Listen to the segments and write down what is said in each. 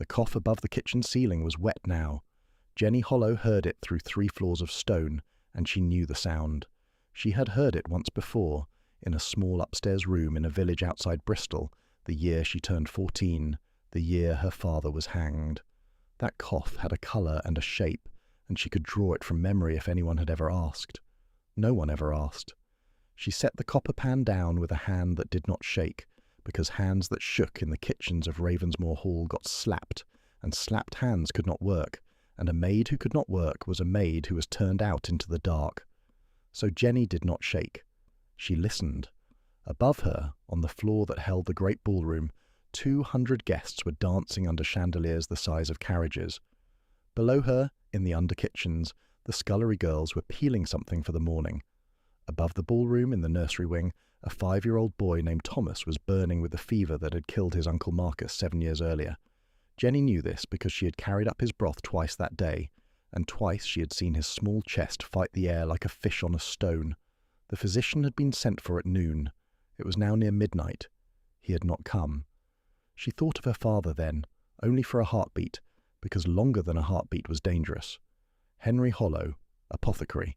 cough above the kitchen ceiling was wet now. Jenny Hollow heard it through 3 floors of stone, and she knew the sound. She had heard it once before, in a small upstairs room in a village outside Bristol, the year she turned 14, the year her father was hanged. That cough had a colour and a shape, and she could draw it from memory if anyone had ever asked. No one ever asked. She set the copper pan down with a hand that did not shake, because hands that shook in the kitchens of Ravensmoor Hall got slapped, and slapped hands could not work, and a maid who could not work was a maid who was turned out into the dark. So Jenny did not shake. She listened. Above her, on the floor that held the great ballroom, 200 guests were dancing under chandeliers the size of carriages. Below her, in the under kitchens, the scullery girls were peeling something for the morning. Above the ballroom, in the nursery wing, a 5-year-old boy named Thomas was burning with the fever that had killed his Uncle Marcus 7 years earlier. Jenny knew this because she had carried up his broth twice that day, and twice she had seen his small chest fight the air like a fish on a stone. The physician had been sent for at noon. It was now near midnight. He had not come. She thought of her father then, only for a heartbeat, because longer than a heartbeat was dangerous. Henry Hollow, apothecary.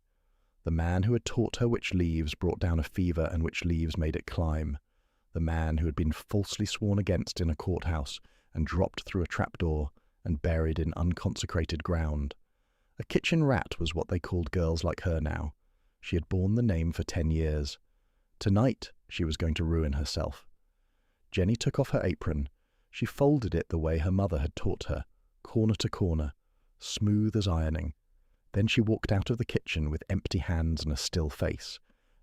The man who had taught her which leaves brought down a fever and which leaves made it climb. The man who had been falsely sworn against in a courthouse and dropped through a trapdoor and buried in unconsecrated ground. A kitchen rat was what they called girls like her now. She had borne the name for 10 years. Tonight she was going to ruin herself. Jenny took off her apron. She folded it the way her mother had taught her, corner to corner, smooth as ironing. Then she walked out of the kitchen with empty hands and a still face,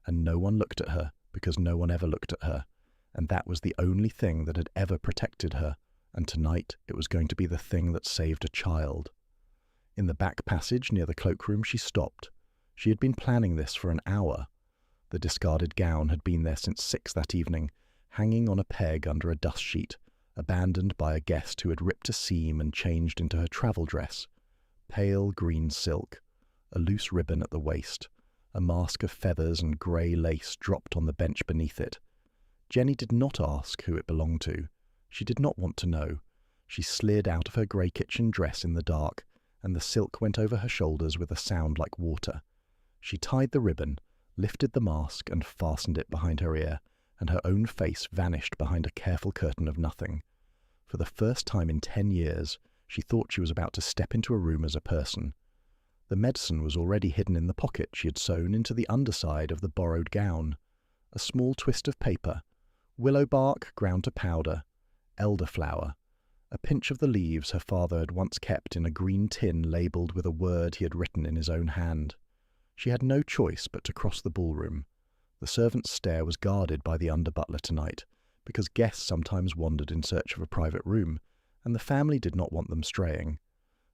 and no one looked at her because no one ever looked at her, and that was the only thing that had ever protected her, and tonight it was going to be the thing that saved a child. In the back passage near the cloakroom she stopped. She had been planning this for an hour. The discarded gown had been there since 6 that evening, hanging on a peg under a dust sheet, abandoned by a guest who had ripped a seam and changed into her travel dress. Pale green silk, a loose ribbon at the waist, a mask of feathers and grey lace dropped on the bench beneath it. Jenny did not ask who it belonged to. She did not want to know. She slid out of her grey kitchen dress in the dark, and the silk went over her shoulders with a sound like water. She tied the ribbon, lifted the mask and fastened it behind her ear, and her own face vanished behind a careful curtain of nothing. For the first time in 10 years, she thought she was about to step into a room as a person. The medicine was already hidden in the pocket she had sewn into the underside of the borrowed gown. A small twist of paper, willow bark ground to powder, elderflower, a pinch of the leaves her father had once kept in a green tin labelled with a word he had written in his own hand. She had no choice but to cross the ballroom. The servants' stair was guarded by the under-butler tonight, because guests sometimes wandered in search of a private room, and the family did not want them straying.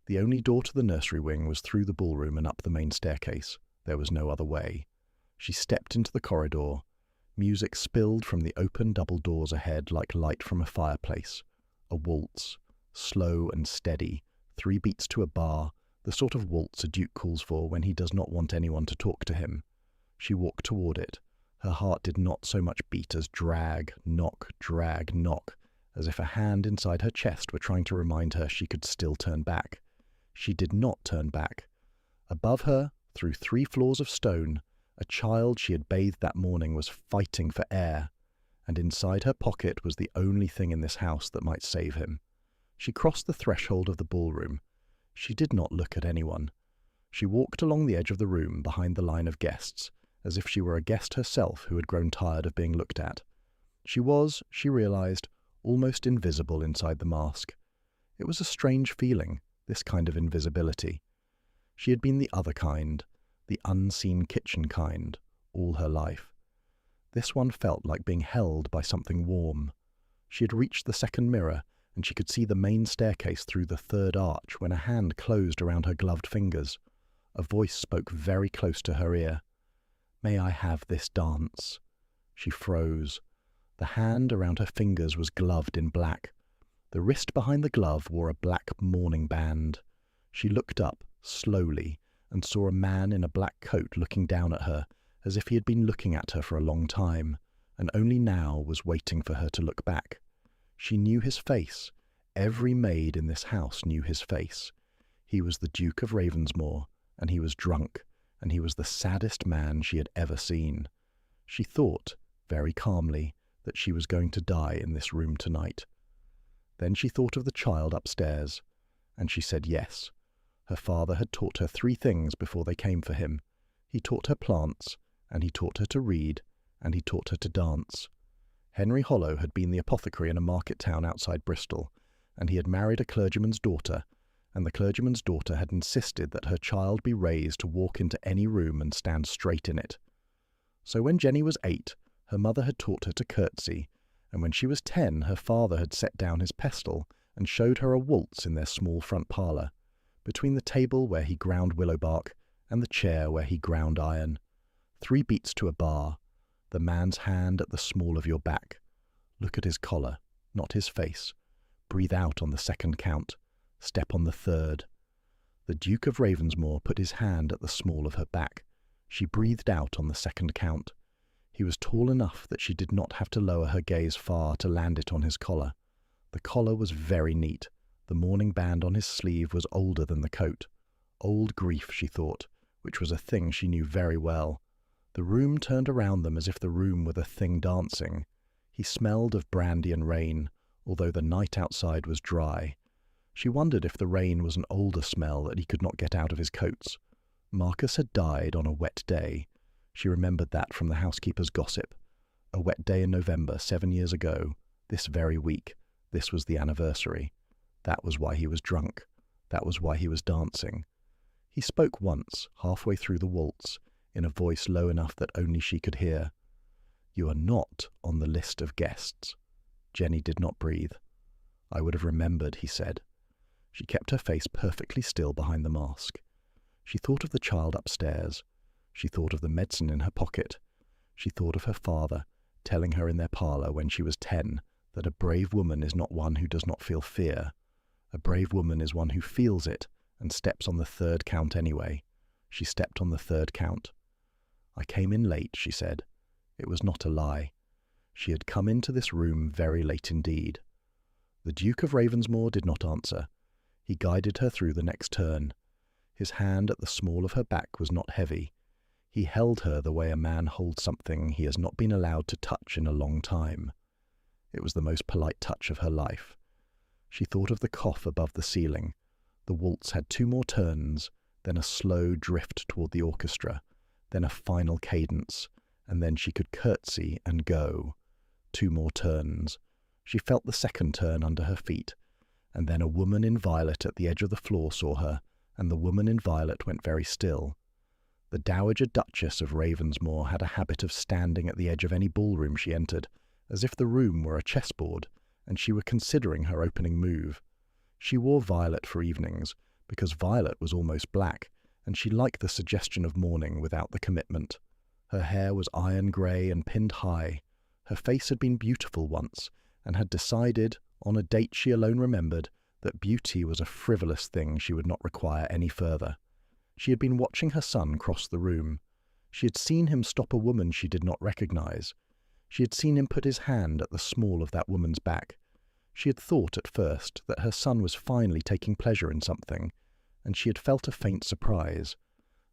The only door to the nursery wing was through the ballroom and up the main staircase. There was no other way. She stepped into the corridor. Music spilled from the open double doors ahead like light from a fireplace. A waltz, slow and steady, 3 beats to a bar, the sort of waltz a duke calls for when he does not want anyone to talk to him. She walked toward it. Her heart did not so much beat as drag, knock, as if a hand inside her chest were trying to remind her she could still turn back. She did not turn back. Above her, through 3 floors of stone, a child she had bathed that morning was fighting for air, and inside her pocket was the only thing in this house that might save him. She crossed the threshold of the ballroom. She did not look at anyone. She walked along the edge of the room behind the line of guests, as if she were a guest herself who had grown tired of being looked at. She was, she realized, almost invisible inside the mask. It was a strange feeling, this kind of invisibility. She had been the other kind, the unseen kitchen kind, all her life. This one felt like being held by something warm. She had reached the second mirror, and she could see the main staircase through the 3rd arch when a hand closed around her gloved fingers. A voice spoke very close to her ear. "May I have this dance?" She froze. The hand around her fingers was gloved in black. The wrist behind the glove wore a black mourning band. She looked up, slowly, and saw a man in a black coat looking down at her, as if he had been looking at her for a long time, and only now was waiting for her to look back. She knew his face. Every maid in this house knew his face. He was the Duke of Ravensmoor, and he was drunk, and he was the saddest man she had ever seen. She thought, very calmly, that she was going to die in this room tonight. Then she thought of the child upstairs, and she said yes. Her father had taught her 3 things before they came for him. He taught her plants, and he taught her to read, and he taught her to dance. Henry Hollow had been the apothecary in a market town outside Bristol, and he had married a clergyman's daughter, and the clergyman's daughter had insisted that her child be raised to walk into any room and stand straight in it. So when Jenny was 8, her mother had taught her to curtsy, and when she was 10, her father had set down his pestle and showed her a waltz in their small front parlour, between the table where he ground willow bark and the chair where he ground iron. 3 beats to a bar, the man's hand at the small of your back. Look at his collar, not his face. Breathe out on the 2nd count. Step on the 3rd. The Duke of Ravensmoor put his hand at the small of her back. She breathed out on the 2nd count. He was tall enough that she did not have to lower her gaze far to land it on his collar. The collar was very neat. The mourning band on his sleeve was older than the coat. Old grief, she thought, which was a thing she knew very well. The room turned around them as if the room were the thing dancing. He smelled of brandy and rain, although the night outside was dry. She wondered if the rain was an older smell that he could not get out of his coats. Marcus had died on a wet day. She remembered that from the housekeeper's gossip. A wet day in November 7 years ago, this very week. This was the anniversary. That was why he was drunk. That was why he was dancing. He spoke once, halfway through the waltz, in a voice low enough that only she could hear. "You are not on the list of guests." Jenny did not breathe. "I would have remembered," he said. She kept her face perfectly still behind the mask. She thought of the child upstairs. She thought of the medicine in her pocket. She thought of her father, telling her in their parlour when she was 10 that a brave woman is not one who does not feel fear. A brave woman is one who feels it and steps on the 3rd count anyway. She stepped on the 3rd count. "I came in late," she said. It was not a lie. She had come into this room very late indeed. The Duke of Ravensmoor did not answer. He guided her through the next turn. His hand at the small of her back was not heavy. He held her the way a man holds something he has not been allowed to touch in a long time. It was the most polite touch of her life. She thought of the cough above the ceiling. The waltz had 2 more turns, then a slow drift toward the orchestra, then a final cadence, and then she could curtsy and go. 2 more turns. She felt the 2nd turn under her feet, and then a woman in violet at the edge of the floor saw her, and the woman in violet went very still. The Dowager Duchess of Ravensmoor had a habit of standing at the edge of any ballroom she entered, as if the room were a chessboard, and she were considering her opening move. She wore violet for evenings, because violet was almost black, and she liked the suggestion of mourning without the commitment. Her hair was iron grey and pinned high. Her face had been beautiful once, and had decided, on a date she alone remembered, that beauty was a frivolous thing she would not require any further. She had been watching her son cross the room. She had seen him stop a woman she did not recognize. She had seen him put his hand at the small of that woman's back. She had thought at first that her son was finally taking pleasure in something, and she had felt a faint surprise.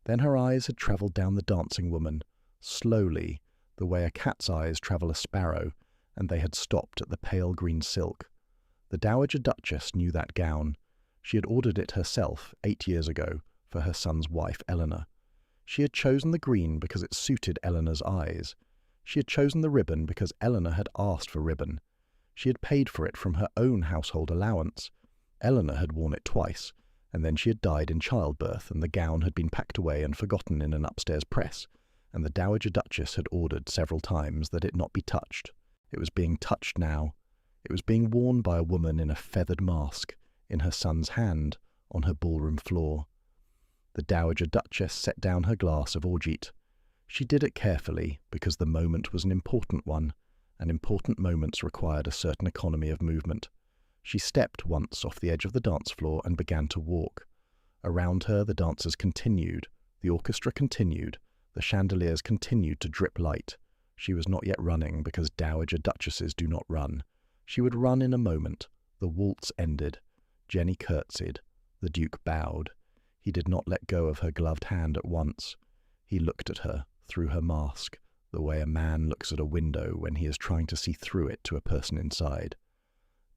Then her eyes had travelled down the dancing woman, slowly, the way a cat's eyes travel a sparrow, and they had stopped at the pale green silk. The Dowager Duchess knew that gown. She had ordered it herself 8 years ago for her son's wife, Eleanor. She had chosen the green because it suited Eleanor's eyes. She had chosen the ribbon because Eleanor had asked for ribbon. She had paid for it from her own household allowance. Eleanor had worn it twice, and then she had died in childbirth, and the gown had been packed away and forgotten in an upstairs press, and the Dowager Duchess had ordered several times that it not be touched. It was being touched now. It was being worn by a woman in a feathered mask, in her son's hand, on her ballroom floor. The Dowager Duchess set down her glass of orgeat. She did it carefully, because the moment was an important one, and important moments required a certain economy of movement. She stepped once off the edge of the dance floor and began to walk. Around her the dancers continued, the orchestra continued, the chandeliers continued to drip light. She was not yet running, because Dowager Duchesses do not run. She would run in a moment, The waltz ended. Jenny curtsied. The Duke bowed. He did not let go of her gloved hand at once. He looked at her, through her mask, the way a man looks at a window when he is trying to see through it to a person inside.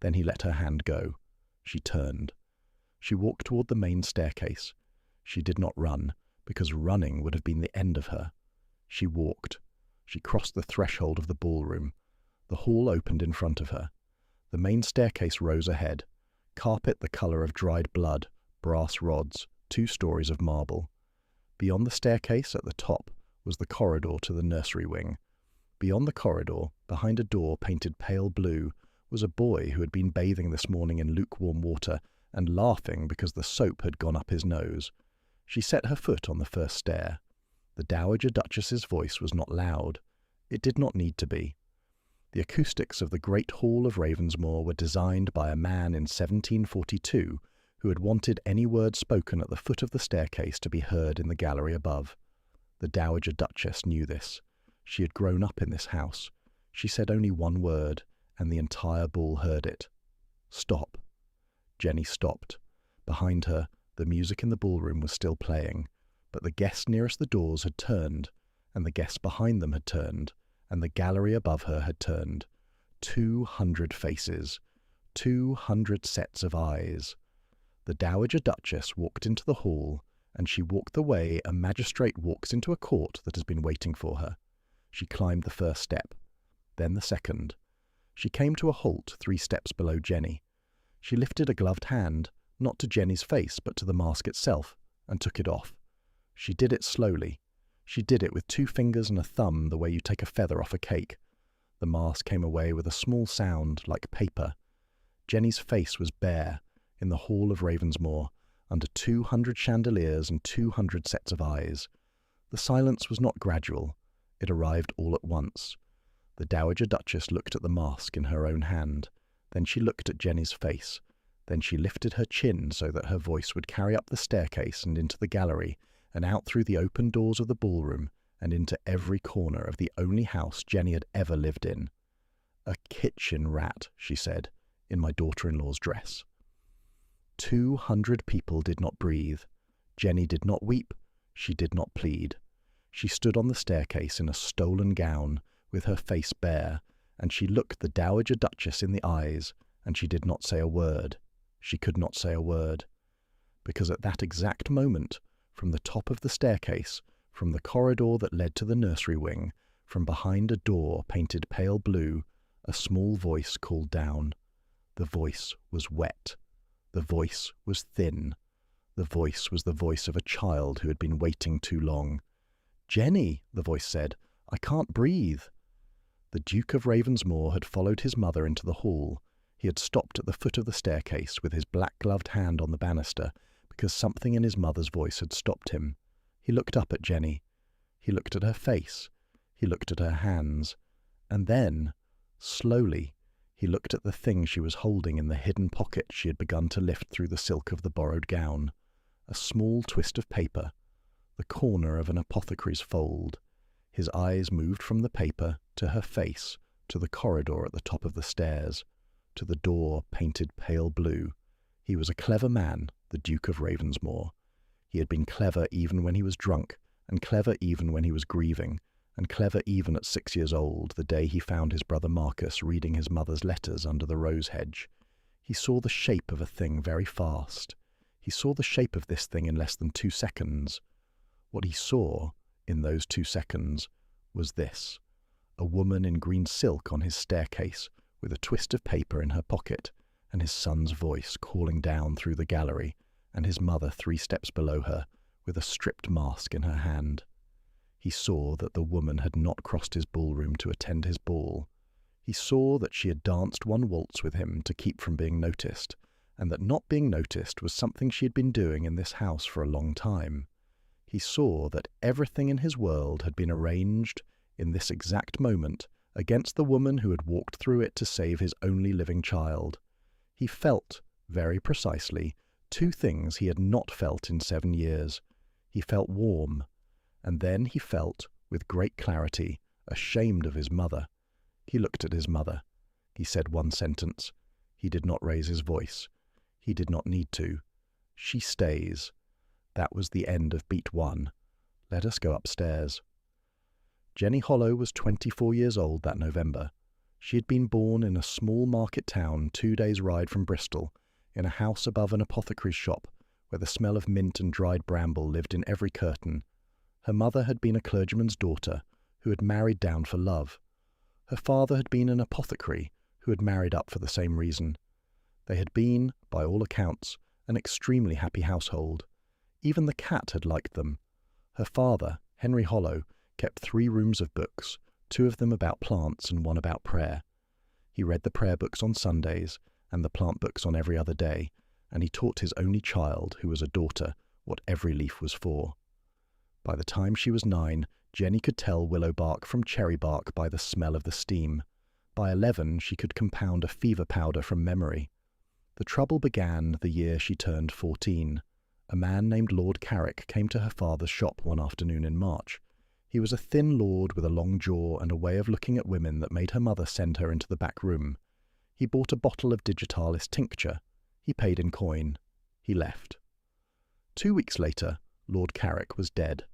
Then he let her hand go. She turned. She walked toward the main staircase. She did not run, because running would have been the end of her. She walked. She crossed the threshold of the ballroom. The hall opened in front of her. The main staircase rose ahead, carpet the colour of dried blood, brass rods, 2 stories of marble. Beyond the staircase at the top was the corridor to the nursery wing. Beyond the corridor, behind a door painted pale blue, was a boy who had been bathing this morning in lukewarm water and laughing because the soap had gone up his nose. She set her foot on the first stair. The Dowager Duchess's voice was not loud. It did not need to be. The acoustics of the great hall of Ravensmoor were designed by a man in 1742 who had wanted any word spoken at the foot of the staircase to be heard in the gallery above. The Dowager Duchess knew this. She had grown up in this house. She said only one word, and the entire ball heard it. Stop. Jenny stopped. Behind her, the music in the ballroom was still playing, but the guests nearest the doors had turned, and the guests behind them had turned, and the gallery above her had turned. 200 faces. 200 sets of eyes. The Dowager Duchess walked into the hall, and she walked the way a magistrate walks into a court that has been waiting for her. She climbed the first step, then the second. She came to a halt 3 steps below Jenny. She lifted a gloved hand, not to Jenny's face but to the mask itself, and took it off. She did it slowly. She did it with 2 fingers and a thumb the way you take a feather off a cake. The mask came away with a small sound like paper. Jenny's face was bare, in the hall of Ravensmoor, under 200 chandeliers and 200 sets of eyes. The silence was not gradual. It arrived all at once. The Dowager Duchess looked at the mask in her own hand. Then she looked at Jenny's face. Then she lifted her chin so that her voice would carry up the staircase and into the gallery, and out through the open doors of the ballroom, and into every corner of the only house Jenny had ever lived in. "A kitchen rat," she said, in my daughter-in-law's dress. 200 people did not breathe. Jenny did not weep. She did not plead. She stood on the staircase in a stolen gown, with her face bare, and she looked the Dowager Duchess in the eyes, and she did not say a word. She could not say a word. Because at that exact moment, from the top of the staircase, from the corridor that led to the nursery wing, from behind a door painted pale blue, a small voice called down. The voice was wet. The voice was thin. The voice was the voice of a child who had been waiting too long. "Jenny," the voice said, "I can't breathe." The Duke of Ravensmoor had followed his mother into the hall. He had stopped at the foot of the staircase with his black-gloved hand on the banister, because something in his mother's voice had stopped him. He looked up at Jenny. He looked at her face. He looked at her hands. And then, slowly, he looked at the thing she was holding in the hidden pocket she had begun to lift through the silk of the borrowed gown. A small twist of paper, the corner of an apothecary's fold. His eyes moved from the paper to her face, to the corridor at the top of the stairs, to the door painted pale blue. He was a clever man, the Duke of Ravensmoor. He had been clever even when he was drunk, and clever even when he was grieving, and clever even at 6 years old, the day he found his brother Marcus reading his mother's letters under the rose hedge. He saw the shape of a thing very fast. He saw the shape of this thing in less than 2 seconds. What he saw, in those 2 seconds, was this: a woman in green silk on his staircase, with a twist of paper in her pocket, and his son's voice calling down through the gallery, and his mother 3 steps below her, with a stripped mask in her hand. He saw that the woman had not crossed his ballroom to attend his ball. He saw that she had danced 1 waltz with him to keep from being noticed, and that not being noticed was something she had been doing in this house for a long time. He saw that everything in his world had been arranged, in this exact moment, against the woman who had walked through it to save his only living child. He felt, very precisely, 2 things he had not felt in 7 years. He felt warm, and then he felt, with great clarity, ashamed of his mother. He looked at his mother. He said 1 sentence. He did not raise his voice. He did not need to. She stays. That was the end of beat 1. Let us go upstairs. Jenny Hollow was 24 years old that November. She had been born in a small market town 2 days' ride from Bristol, in a house above an apothecary's shop, where the smell of mint and dried bramble lived in every curtain. Her mother had been a clergyman's daughter, who had married down for love. Her father had been an apothecary, who had married up for the same reason. They had been, by all accounts, an extremely happy household. Even the cat had liked them. Her father, Henry Hollow, kept 3 rooms of books, 2 of them about plants and 1 about prayer. He read the prayer books on Sundays and the plant books on every other day, and he taught his only child, who was a daughter, what every leaf was for. By the time she was 9, Jenny could tell willow bark from cherry bark by the smell of the steam. By 11, she could compound a fever powder from memory. The trouble began the year she turned 14. A man named Lord Carrick came to her father's shop one afternoon in March. He was a thin lord with a long jaw and a way of looking at women that made her mother send her into the back room. He bought a bottle of digitalis tincture. He paid in coin. He left. 2 weeks later, Lord Carrick was dead.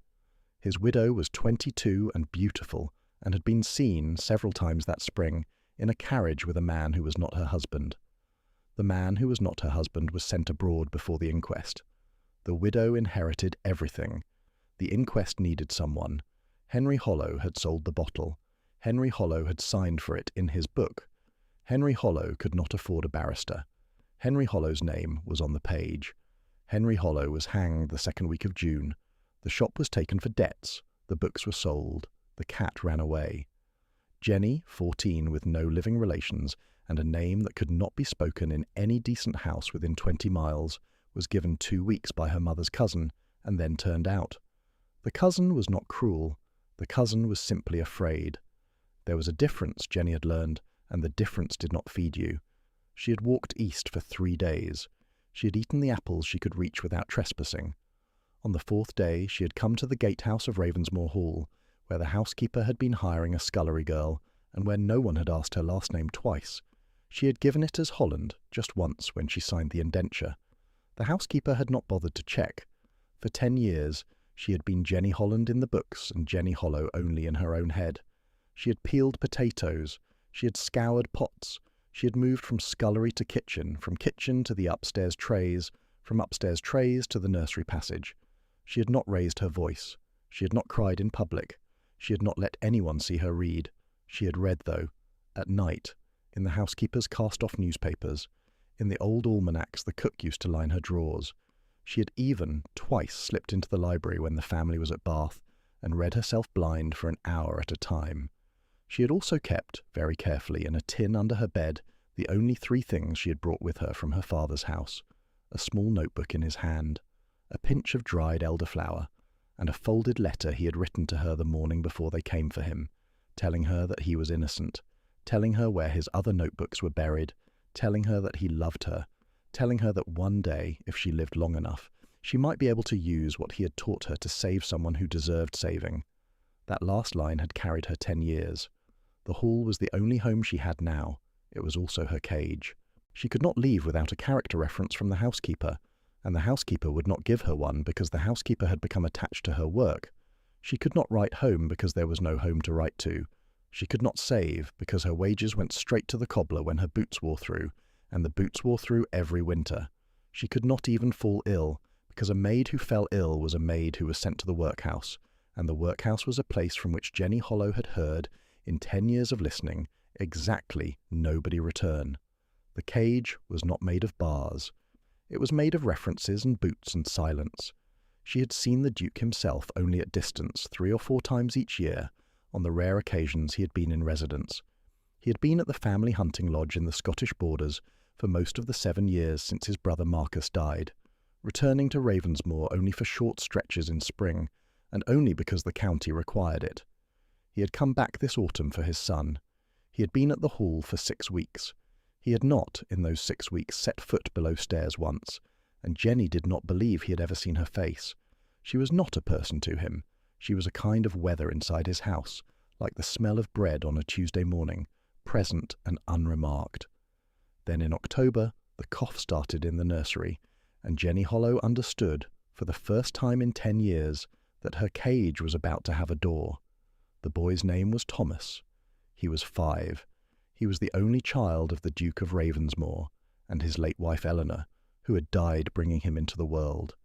His widow was 22 and beautiful, and had been seen several times that spring in a carriage with a man who was not her husband. The man who was not her husband was sent abroad before the inquest. The widow inherited everything. The inquest needed someone. Henry Hollow had sold the bottle. Henry Hollow had signed for it in his book. Henry Hollow could not afford a barrister. Henry Hollow's name was on the page. Henry Hollow was hanged the 2nd week of June. The shop was taken for debts. The books were sold. The cat ran away. Jenny, 14, with no living relations, and a name that could not be spoken in any decent house within 20 miles, was given 2 weeks by her mother's cousin, and then turned out. The cousin was not cruel. The cousin was simply afraid. There was a difference, Jenny had learned, and the difference did not feed you. She had walked east for 3 days. She had eaten the apples she could reach without trespassing. On the 4th day she had come to the gatehouse of Ravensmoor Hall, where the housekeeper had been hiring a scullery girl, and where no one had asked her last name twice. She had given it as Holland just once when she signed the indenture. The housekeeper had not bothered to check. For 10 years she had been Jenny Holland in the books and Jenny Hollow only in her own head. She had peeled potatoes. She had scoured pots. She had moved from scullery to kitchen, from kitchen to the upstairs trays, from upstairs trays to the nursery passage. She had not raised her voice. She had not cried in public. She had not let anyone see her read. She had read, though, at night, in the housekeeper's cast-off newspapers, in the old almanacs the cook used to line her drawers. She had even twice slipped into the library when the family was at Bath, and read herself blind for an hour at a time. She had also kept, very carefully, in a tin under her bed, the only 3 things she had brought with her from her father's house: a small notebook in his hand, a pinch of dried elderflower, and a folded letter he had written to her the morning before they came for him, telling her that he was innocent, telling her where his other notebooks were buried, telling her that he loved her, telling her that one day, if she lived long enough, she might be able to use what he had taught her to save someone who deserved saving. That last line had carried her 10 years. The hall was the only home she had now. It was also her cage. She could not leave without a character reference from the housekeeper, and the housekeeper would not give her one because the housekeeper had become attached to her work. She could not write home because there was no home to write to. She could not save because her wages went straight to the cobbler when her boots wore through, and the boots wore through every winter. She could not even fall ill, because a maid who fell ill was a maid who was sent to the workhouse, and the workhouse was a place from which Jenny Hollow had heard, in 10 years of listening, exactly nobody return. The cage was not made of bars. It was made of references and boots and silence. She had seen the Duke himself only at distance 3 or 4 times each year, on the rare occasions he had been in residence. He had been at the family hunting lodge in the Scottish borders for most of the 7 years since his brother Marcus died, returning to Ravensmoor only for short stretches in spring, and only because the county required it. He had come back this autumn for his son. He had been at the Hall for 6 weeks. He had not, in those 6 weeks, set foot below stairs once, and Jenny did not believe he had ever seen her face. She was not a person to him. She was a kind of weather inside his house, like the smell of bread on a Tuesday morning, present and unremarked. Then in October, the cough started in the nursery, and Jenny Hollow understood, for the first time in 10 years, that her cage was about to have a door. The boy's name was Thomas. He was 5. He was the only child of the Duke of Ravensmore and his late wife Eleanor, who had died bringing him into the world.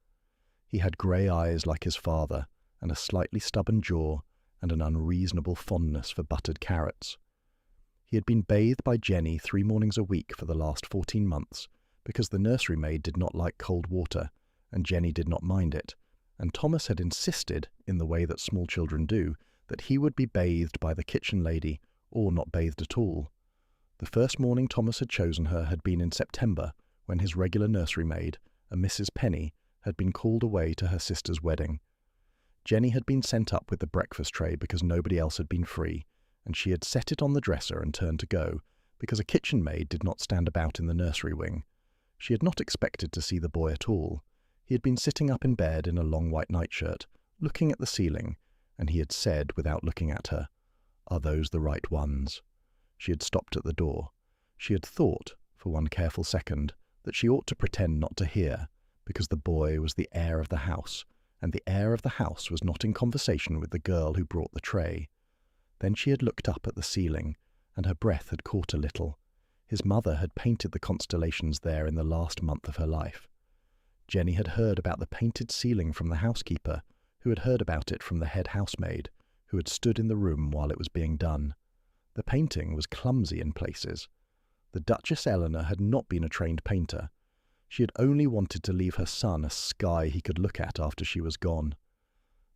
He had grey eyes like his father, and a slightly stubborn jaw, and an unreasonable fondness for buttered carrots. He had been bathed by Jenny 3 mornings a week for the last 14 months, because the nursery maid did not like cold water, and Jenny did not mind it, and Thomas had insisted, in the way that small children do, that he would be bathed by the kitchen lady, or not bathed at all. The first morning Thomas had chosen her had been in September, when his regular nursery maid, a Mrs. Penny, had been called away to her sister's wedding. Jenny had been sent up with the breakfast tray because nobody else had been free, and she had set it on the dresser and turned to go, because a kitchen maid did not stand about in the nursery wing. She had not expected to see the boy at all. He had been sitting up in bed in a long white nightshirt, looking at the ceiling, and he had said, without looking at her, "Are those the right ones?" She had stopped at the door. She had thought, for one careful second, that she ought to pretend not to hear, because the boy was the heir of the house, and the heir of the house was not in conversation with the girl who brought the tray. Then she had looked up at the ceiling, and her breath had caught a little. His mother had painted the constellations there in the last month of her life. Jenny had heard about the painted ceiling from the housekeeper, who had heard about it from the head housemaid, who had stood in the room while it was being done. The painting was clumsy in places. The Duchess Eleanor had not been a trained painter. She had only wanted to leave her son a sky he could look at after she was gone.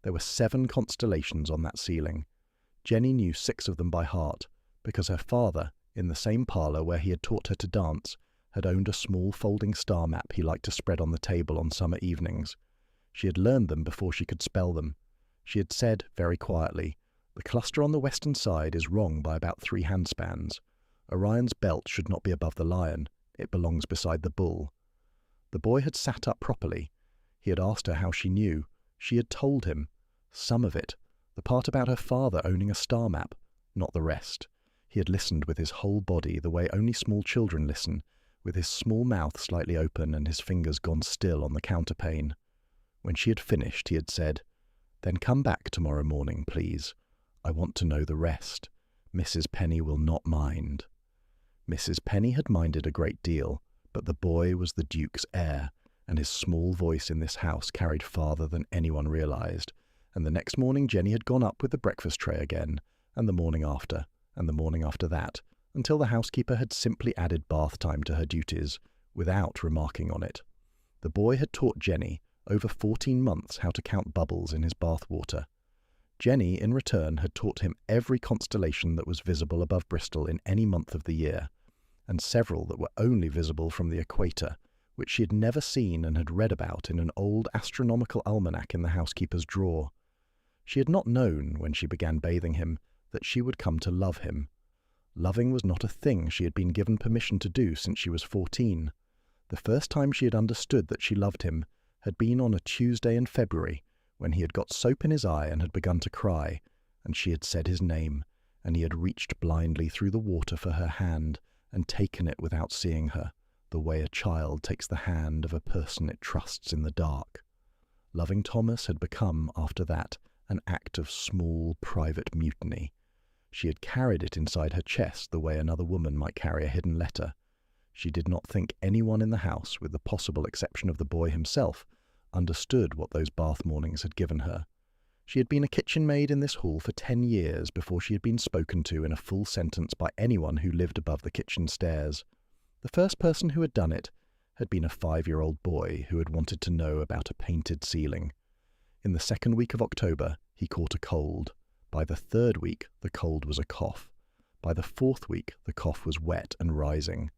There were 7 constellations on that ceiling. Jenny knew 6 of them by heart, because her father, in the same parlour where he had taught her to dance, had owned a small folding star map he liked to spread on the table on summer evenings. She had learned them before she could spell them. She had said, very quietly, "The cluster on the western side is wrong by about 3 handspans. Orion's belt should not be above the lion. It belongs beside the bull." The boy had sat up properly. He had asked her how she knew. She had told him. Some of it. The part about her father owning a star map. Not the rest. He had listened with his whole body, the way only small children listen, with his small mouth slightly open and his fingers gone still on the counterpane. When she had finished, he had said, "Then come back tomorrow morning, please. I want to know the rest. Mrs. Penny will not mind." Mrs. Penny had minded a great deal, but the boy was the Duke's heir, and his small voice in this house carried farther than anyone realized, and the next morning Jenny had gone up with the breakfast tray again, and the morning after, and the morning after that, until the housekeeper had simply added bath time to her duties, without remarking on it. The boy had taught Jenny, over 14 months, how to count bubbles in his bath water. Jenny, in return, had taught him every constellation that was visible above Bristol in any month of the year, and several that were only visible from the equator, which she had never seen and had read about in an old astronomical almanac in the housekeeper's drawer. She had not known, when she began bathing him, that she would come to love him. Loving was not a thing she had been given permission to do since she was 14. The first time she had understood that she loved him had been on a Tuesday in February, when he had got soap in his eye and had begun to cry, and she had said his name, and he had reached blindly through the water for her hand, and taken it without seeing her, the way a child takes the hand of a person it trusts in the dark. Loving Thomas had become, after that, an act of small, private mutiny. She had carried it inside her chest the way another woman might carry a hidden letter. She did not think anyone in the house, with the possible exception of the boy himself, understood what those bath mornings had given her. She had been a kitchen maid in this hall for 10 years before she had been spoken to in a full sentence by anyone who lived above the kitchen stairs. The first person who had done it had been a 5-year-old boy who had wanted to know about a painted ceiling. In the 2nd week of October, he caught a cold. By the 3rd week, the cold was a cough. By the 4th week, the cough was wet and rising.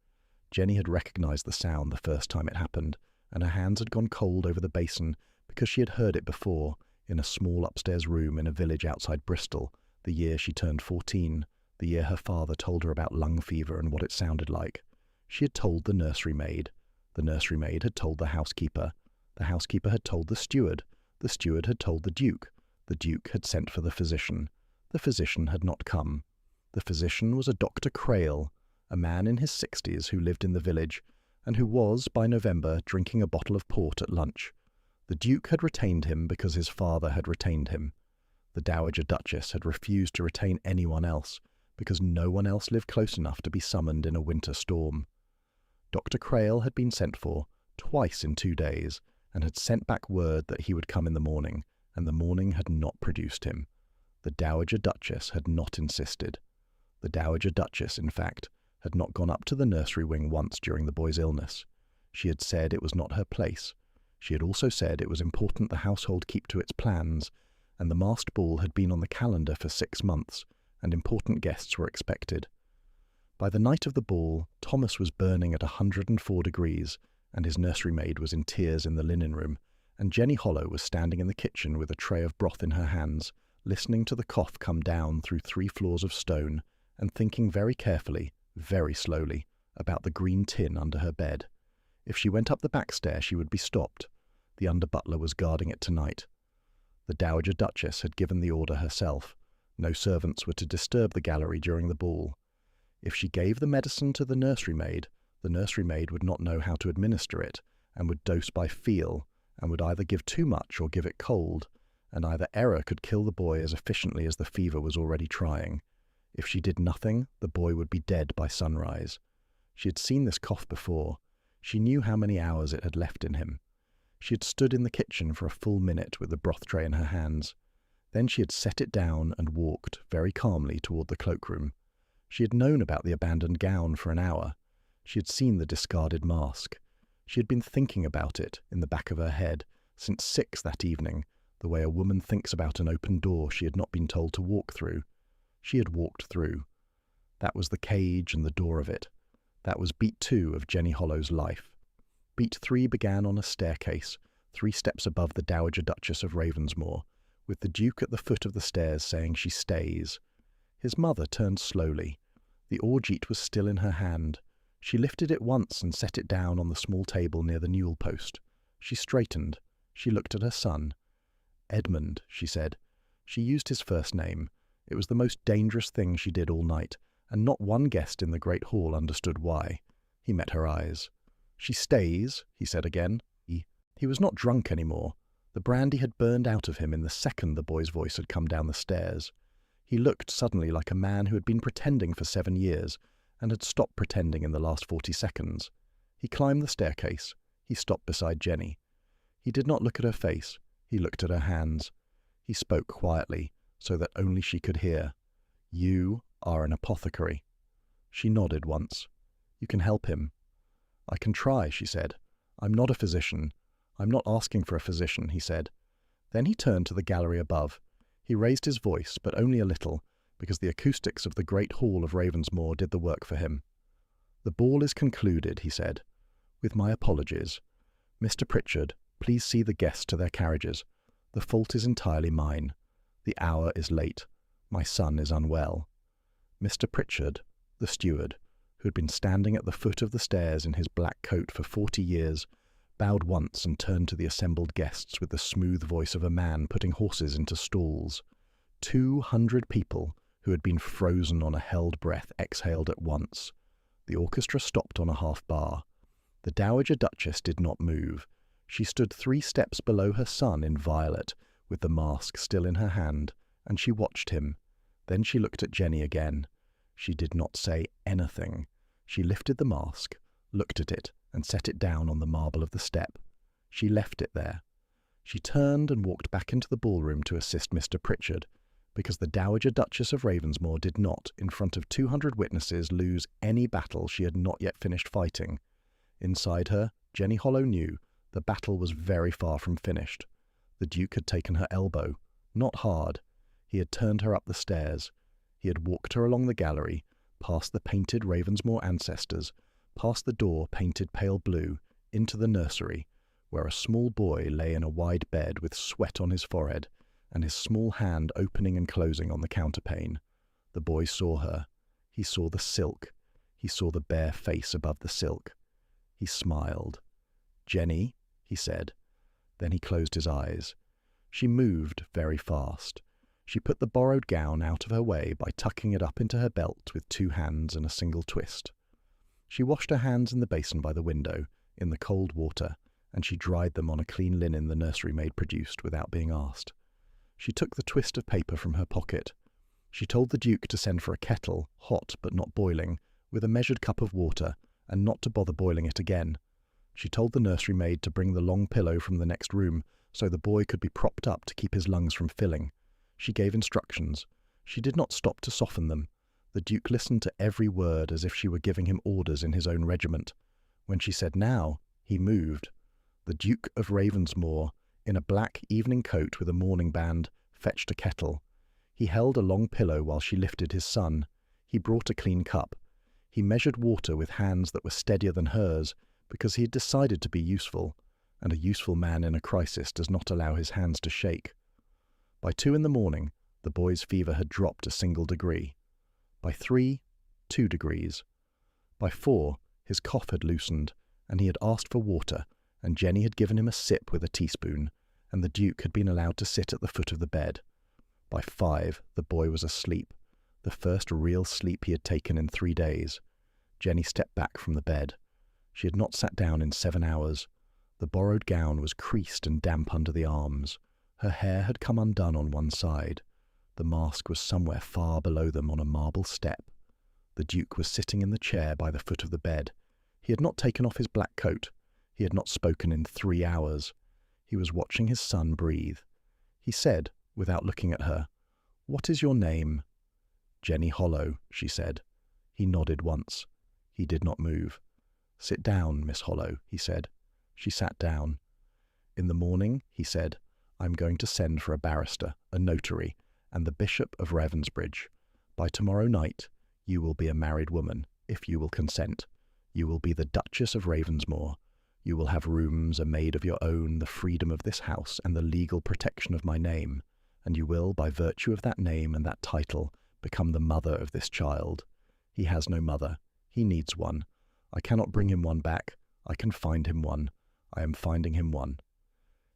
Jenny had recognized the sound the first time it happened, and her hands had gone cold over the basin because she had heard it before, in a small upstairs room in a village outside Bristol, the year she turned 14, the year her father told her about lung fever and what it sounded like. She had told the nursery maid. The nursery maid had told the housekeeper. The housekeeper had told the steward. The steward had told the Duke. The Duke had sent for the physician. The physician had not come. The physician was a Dr. Crail, a man in his 60s who lived in the village, and who was, by November, drinking a bottle of port at lunch. The Duke had retained him because his father had retained him. The Dowager Duchess had refused to retain anyone else, because no one else lived close enough to be summoned in a winter storm. Dr. Crail had been sent for, twice in 2 days, and had sent back word that he would come in the morning, and the morning had not produced him. The Dowager Duchess had not insisted. The Dowager Duchess, in fact, had not gone up to the nursery wing once during the boy's illness. She had said it was not her place. She had also said it was important the household keep to its plans, and the masked ball had been on the calendar for 6 months, and important guests were expected. By the night of the ball, Thomas was burning at 104 degrees, and his nursery maid was in tears in the linen room, and Jenny Hollow was standing in the kitchen with a tray of broth in her hands, listening to the cough come down through 3 floors of stone, and thinking very carefully, very slowly, about the green tin under her bed. If she went up the back stair, she would be stopped. The under-butler was guarding it tonight. The Dowager Duchess had given the order herself. No servants were to disturb the gallery during the ball. If she gave the medicine to the nursery maid would not know how to administer it, and would dose by feel, and would either give too much or give it cold, and either error could kill the boy as efficiently as the fever was already trying. If she did nothing, the boy would be dead by sunrise. She had seen this cough before. She knew how many hours it had left in him. She had stood in the kitchen for a full minute with the broth tray in her hands. Then she had set it down and walked, very calmly, toward the cloakroom. She had known about the abandoned gown for an hour. She had seen the discarded mask. She had been thinking about it, in the back of her head, since 6 that evening, the way a woman thinks about an open door she had not been told to walk through. She had walked through. That was the cage and the door of it. That was beat 2 of Jenny Hollow's life. Beat 3 began on a staircase, 3 steps above the Dowager Duchess of Ravensmore, with the Duke at the foot of the stairs saying she stays. His mother turned slowly. The orgeat was still in her hand. She lifted it once and set it down on the small table near the newel post. She straightened. She looked at her son. Edmund, she said. She used his first name. It was the most dangerous thing she did all night, and not one guest in the great hall understood why. He met her eyes. She stays, he said again. He was not drunk any more. The brandy had burned out of him in the second the boy's voice had come down the stairs. He looked suddenly like a man who had been pretending for 7 years, and had stopped pretending in the last 40 seconds. He climbed the staircase. He stopped beside Jenny. He did not look at her face. He looked at her hands. He spoke quietly, so that only she could hear. "You are an apothecary." She nodded once. "You can help him." "I can try," she said. "I'm not a physician. I'm not asking for a physician," he said. Then he turned to the gallery above. He raised his voice, but only a little, because the acoustics of the great hall of Ravensmore did the work for him. "The ball is concluded," he said. "With my apologies. Mr. Pritchard, please see the guests to their carriages. The fault is entirely mine. The hour is late. My son is unwell." Mr. Pritchard, the steward, who had been standing at the foot of the stairs in his black coat for 40 years, bowed once and turned to the assembled guests with the smooth voice of a man putting horses into stalls. 200 people who had been frozen on a held breath exhaled at once. The orchestra stopped on a half bar. The Dowager Duchess did not move. She stood 3 steps below her son in violet, with the mask still in her hand, and she watched him. Then she looked at Jenny again. She did not say anything. She lifted the mask, looked at it, and set it down on the marble of the step. She left it there. She turned and walked back into the ballroom to assist Mr. Pritchard, because the Dowager Duchess of Ravensmore did not, in front of 200 witnesses, lose any battle she had not yet finished fighting. Inside her, Jenny Hollow knew the battle was very far from finished. The Duke had taken her elbow, not hard. He had turned her up the stairs. He had walked her along the gallery, past the painted Ravensmore ancestors, past the door painted pale blue, into the nursery, where a small boy lay in a wide bed with sweat on his forehead, and his small hand opening and closing on the counterpane. The boy saw her. He saw the silk. He saw the bare face above the silk. He smiled. "Jenny," he said. Then he closed his eyes. She moved very fast. She put the borrowed gown out of her way by tucking it up into her belt with 2 hands and a single twist. She washed her hands in the basin by the window, in the cold water, and she dried them on a clean linen the nursery maid produced without being asked. She took the twist of paper from her pocket. She told the Duke to send for a kettle, hot but not boiling, with a measured cup of water, and not to bother boiling it again. She told the nursery maid to bring the long pillow from the next room, so the boy could be propped up to keep his lungs from filling. She gave instructions. She did not stop to soften them. The Duke listened to every word as if she were giving him orders in his own regiment. When she said now, he moved. The Duke of Ravensmoor, in a black evening coat with a mourning band, fetched a kettle. He held a long pillow while she lifted his son. He brought a clean cup. He measured water with hands that were steadier than hers, because he had decided to be useful, and a useful man in a crisis does not allow his hands to shake. By 2 in the morning, the boy's fever had dropped a single degree. By 3, 2 degrees. By 4, his cough had loosened, and he had asked for water, and Jenny had given him a sip with a teaspoon, and the Duke had been allowed to sit at the foot of the bed. By 5, the boy was asleep, the first real sleep he had taken in 3 days. Jenny stepped back from the bed. She had not sat down in 7 hours. The borrowed gown was creased and damp under the arms. Her hair had come undone on one side. The mask was somewhere far below them on a marble step. The Duke was sitting in the chair by the foot of the bed. He had not taken off his black coat. He had not spoken in 3 hours. He was watching his son breathe. He said, without looking at her, "What is your name?" "Jenny Hollow," she said. He nodded once. He did not move. "Sit down, Miss Hollow," he said. She sat down. "In the morning," he said, "I'm going to send for a barrister, a notary, and the Bishop of Ravensbridge. By tomorrow night, you will be a married woman, if you will consent. You will be the Duchess of Ravensmoor. You will have rooms, a maid of your own, the freedom of this house, and the legal protection of my name. And you will, by virtue of that name and that title, become the mother of this child. He has no mother. He needs one. I cannot bring him one back. I can find him one. I am finding him one."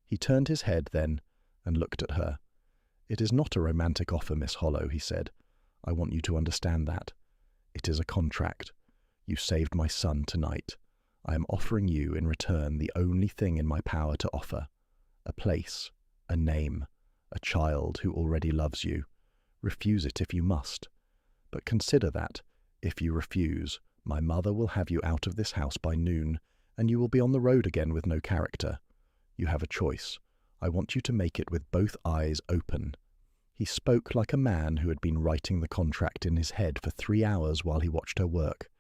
He turned his head then and looked at her. "It is not a romantic offer, Miss Hollow," he said. "I want you to understand that. It is a contract. You saved my son tonight. I am offering you in return the only thing in my power to offer. A place, a name, a child who already loves you. Refuse it if you must. But consider that, if you refuse, my mother will have you out of this house by noon, and you will be on the road again with no character. You have a choice. I want you to make it with both eyes open." He spoke like a man who had been writing the contract in his head for 3 hours while he watched her work.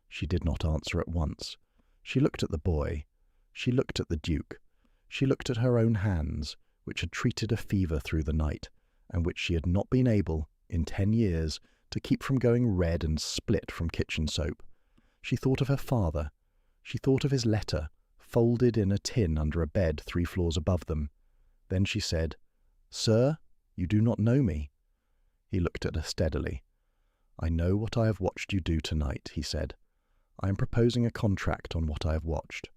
She did not answer at once. She looked at the boy. She looked at the Duke. She looked at her own hands, which had treated a fever through the night, and which she had not been able, in 10 years, to keep from going red and split from kitchen soap. She thought of her father. She thought of his letter, folded in a tin under a bed 3 floors above them. Then she said, "Sir, you do not know me." He looked at her steadily. "I know what I have watched you do tonight," he said. "I am proposing a contract on what I have watched."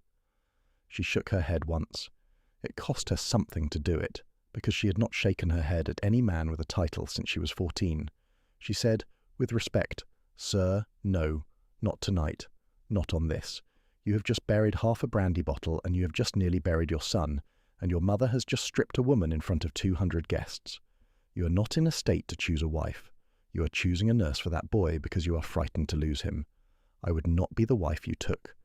She shook her head once. It cost her something to do it, because she had not shaken her head at any man with a title since she was 14. She said, with respect, "Sir, no, not tonight, not on this. You have just buried half a brandy bottle, and you have just nearly buried your son, and your mother has just stripped a woman in front of 200 guests. You are not in a state to choose a wife. You are choosing a nurse for that boy because you are frightened to lose him. I would not be the wife you took.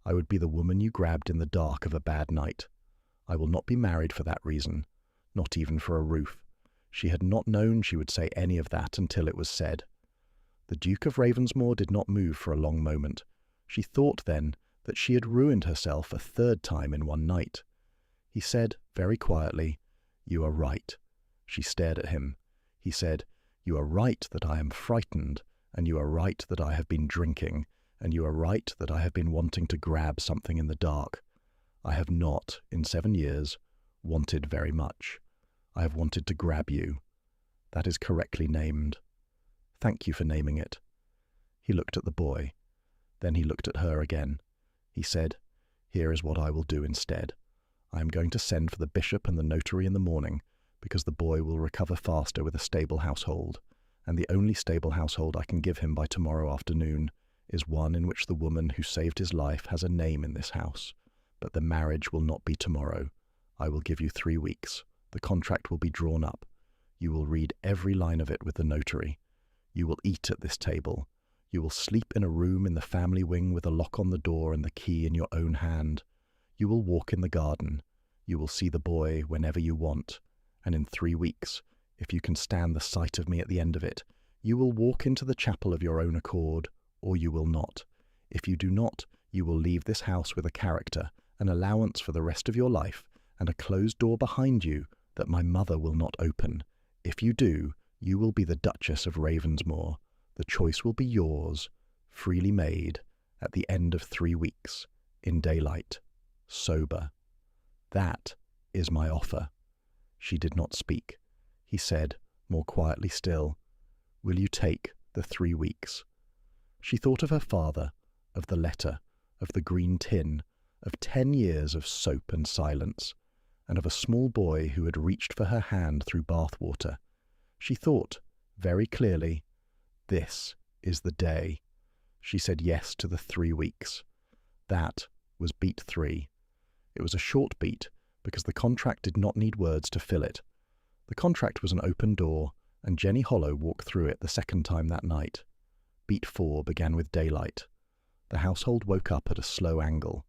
I would be the woman you grabbed in the dark of a bad night. I will not be married for that reason, not even for a roof." She had not known she would say any of that until it was said. The Duke of Ravensmoor did not move for a long moment. She thought then that she had ruined herself a 3rd time in one night. He said, very quietly, "You are right." She stared at him. He said, "You are right that I am frightened, and you are right that I have been drinking, and you are right that I have been wanting to grab something in the dark. I have not, in 7 years, wanted very much. I have wanted to grab you. That is correctly named. Thank you for naming it." He looked at the boy. Then he looked at her again. He said, "Here is what I will do instead. I am going to send for the bishop and the notary in the morning, because the boy will recover faster with a stable household, and the only stable household I can give him by tomorrow afternoon is one in which the woman who saved his life has a name in this house. But the marriage will not be tomorrow. I will give you 3 weeks. The contract will be drawn up. You will read every line of it with the notary. You will eat at this table. You will sleep in a room in the family wing with a lock on the door and the key in your own hand. You will walk in the garden. You will see the boy whenever you want. And in 3 weeks, if you can stand the sight of me at the end of it, you will walk into the chapel of your own accord, or you will not. If you do not, you will leave this house with a character, an allowance for the rest of your life, and a closed door behind you that my mother will not open. If you do, you will be the Duchess of Ravensmoor. The choice will be yours, freely made, at the end of 3 weeks, in daylight, sober. That is my offer. She did not speak. He said, more quietly still, will you take the 3 weeks? She thought of her father, of the letter, of the green tin, of 10 years of soap and silence, and of a small boy who had reached for her hand through bath-water. She thought, very clearly, this is the day. She said yes to the 3 weeks. That was beat 3. It was a short beat, because the contract did not need words to fill it. The contract was an open door, and Jenny Hollow walked through it the second time that night. Beat 4 began with daylight. The household woke up at a slow angle.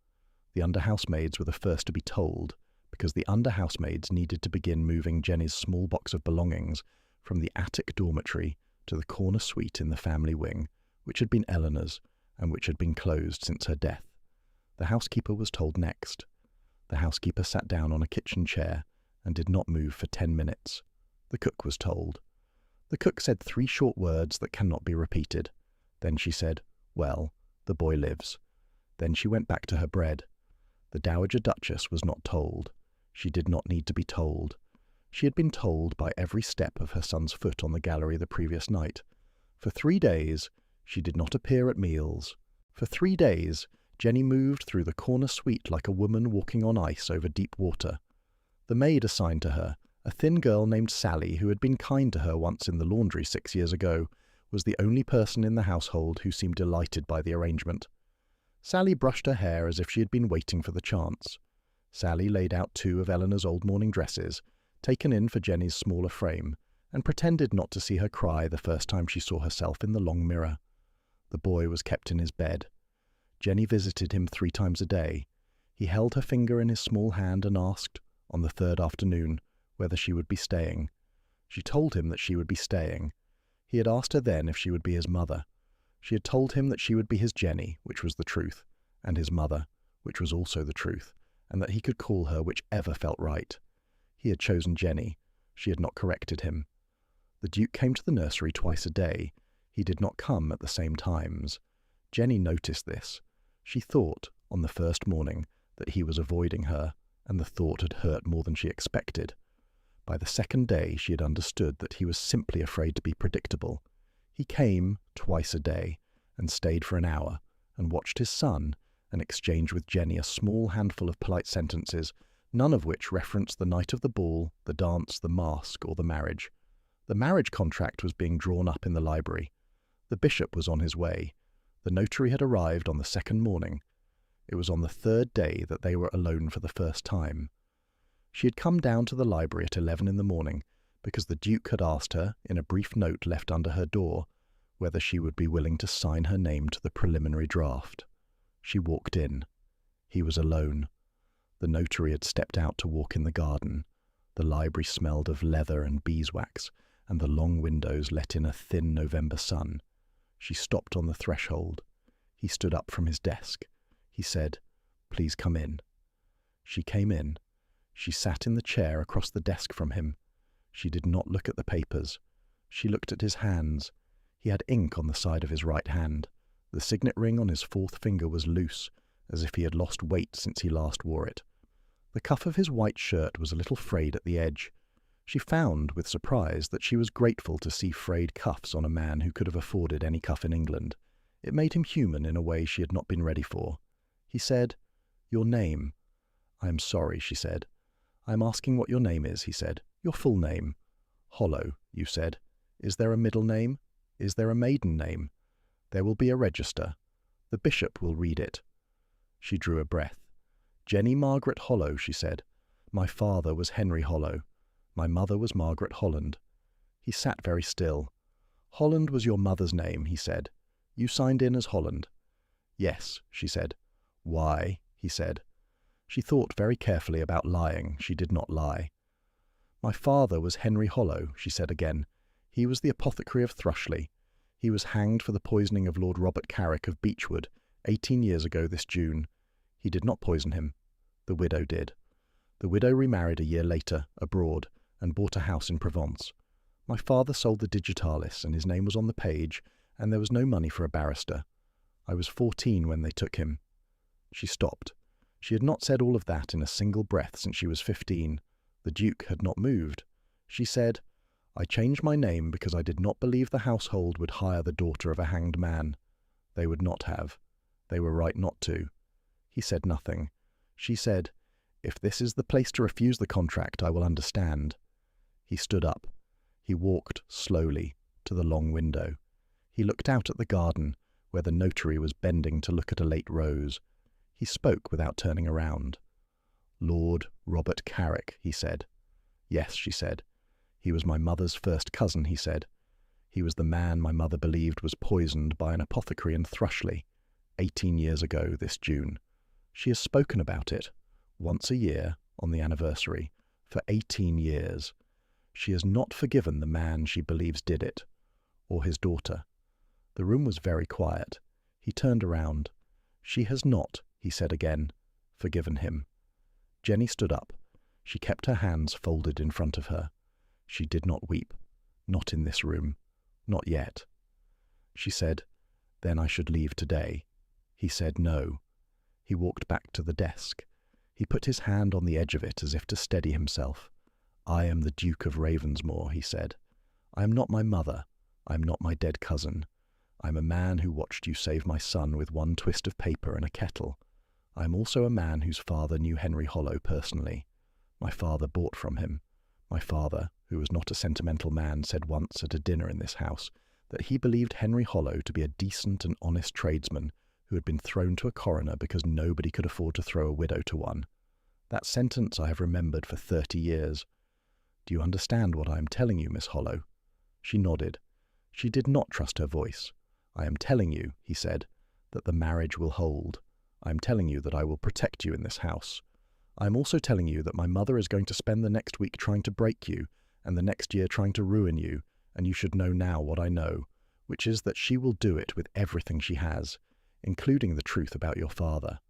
The under-housemaids were the first to be told, because the under-housemaids needed to begin moving Jenny's small box of belongings from the attic dormitory to the corner suite in the family wing, which had been Eleanor's, and which had been closed since her death. The housekeeper was told next. The housekeeper sat down on a kitchen chair and did not move for 10 minutes. The cook was told. The cook said 3 short words that cannot be repeated. Then she said, well, the boy lives. Then she went back to her bread. The Dowager Duchess was not told. She did not need to be told. She had been told by every step of her son's foot on the gallery the previous night. For 3 days, she did not appear at meals. For 3 days, Jenny moved through the corner suite like a woman walking on ice over deep water. The maid assigned to her, a thin girl named Sally who had been kind to her once in the laundry 6 years ago, was the only person in the household who seemed delighted by the arrangement. Sally brushed her hair as if she had been waiting for the chance. Sally laid out 2 of Eleanor's old morning dresses, taken in for Jenny's smaller frame, and pretended not to see her cry the first time she saw herself in the long mirror. The boy was kept in his bed. Jenny visited him 3 times a day. He held her finger in his small hand and asked, on the 3rd afternoon, whether she would be staying. She told him that she would be staying. He had asked her then if she would be his mother. She had told him that she would be his Jenny, which was the truth, and his mother, which was also the truth, and that he could call her whichever felt right. He had chosen Jenny. She had not corrected him. The Duke came to the nursery twice a day. He did not come at the same times. Jenny noticed this. She thought, on the first morning, that he was avoiding her, and the thought had hurt more than she expected. By the second day she had understood that he was simply afraid to be predictable. He came twice a day, and stayed for an hour, and watched his son, and exchanged with Jenny a small handful of polite sentences, none of which referenced the night of the ball, the dance, the mask, or the marriage. The marriage contract was being drawn up in the library. The bishop was on his way. The notary had arrived on the second morning. It was on the 3rd day that they were alone for the first time. She had come down to the library at 11 in the morning, because the Duke had asked her, in a brief note left under her door, whether she would be willing to sign her name to the preliminary draft. She walked in. He was alone. The notary had stepped out to walk in the garden. The library smelled of leather and beeswax, and the long windows let in a thin November sun. She stopped on the threshold. He stood up from his desk. He said, "Please come in." She came in. She sat in the chair across the desk from him. She did not look at the papers. She looked at his hands. He had ink on the side of his right hand. The signet ring on his 4th finger was loose, as if he had lost weight since he last wore it. The cuff of his white shirt was a little frayed at the edge. She found, with surprise, that she was grateful to see frayed cuffs on a man who could have afforded any cuff in England. It made him human in a way she had not been ready for. He said, "Your name." "I am sorry," she said. "I am asking what your name is," he said. "Your full name." "Hollow," you said. "Is there a middle name? Is there a maiden name?" "There will be a register." The bishop will read it." She drew a breath. "Jenny Margaret Hollow," she said. "My father was Henry Hollow. My mother was Margaret Holland." He sat very still. "Holland was your mother's name," he said. "You signed in as Holland." "Yes," she said. "Why?" he said. She thought very carefully about lying. She did not lie. "My father was Henry Hollow," she said again. "He was the apothecary of Thrushleigh. He was hanged for the poisoning of Lord Robert Carrick of Beechwood 18 years ago this June. He did not poison him. The widow did. The widow remarried a year later, abroad, and bought a house in Provence. My father sold the Digitalis, and his name was on the page, and there was no money for a barrister. I was 14 when they took him." She stopped. She had not said all of that in a single breath since she was 15. The Duke had not moved. She said, "I changed my name because I did not believe the household would hire the daughter of a hanged man. They would not have. They were right not to." He said nothing. She said, "If this is the place to refuse the contract, I will understand." He stood up. He walked slowly to the long window. He looked out at the garden, where the notary was bending to look at a late rose. He spoke without turning around. "Lord Robert Carrick," he said. "Yes," she said. "He was my mother's first cousin," he said. "He was the man my mother believed was poisoned by an apothecary in Thrushleigh 18 years ago this June. She has spoken about it, once a year, on the anniversary, for 18 years. She has not forgiven the man she believes did it, or his daughter." The room was very quiet. He turned around. "She has not," he said again, "forgiven him." Jenny stood up. She kept her hands folded in front of her. She did not weep. Not in this room. Not yet. She said, "Then I should leave today." He said no. He walked back to the desk. He put his hand on the edge of it as if to steady himself. "I am the Duke of Ravensmore," he said. "I am not my mother. I am not my dead cousin. I am a man who watched you save my son with one twist of paper and a kettle. I am also a man whose father knew Henry Hollow personally. My father bought from him. My father, who was not a sentimental man, said once at a dinner in this house that he believed Henry Hollow to be a decent and honest tradesman who had been thrown to a coroner because nobody could afford to throw a widow to one. That sentence I have remembered for 30 years. Do you understand what I am telling you, Miss Hollow?" She nodded. She did not trust her voice. "I am telling you," he said, "that the marriage will hold. I am telling you that I will protect you in this house. I am also telling you that my mother is going to spend the next week trying to break you, and the next year trying to ruin you, and you should know now what I know, which is that she will do it with everything she has, including the truth about your father.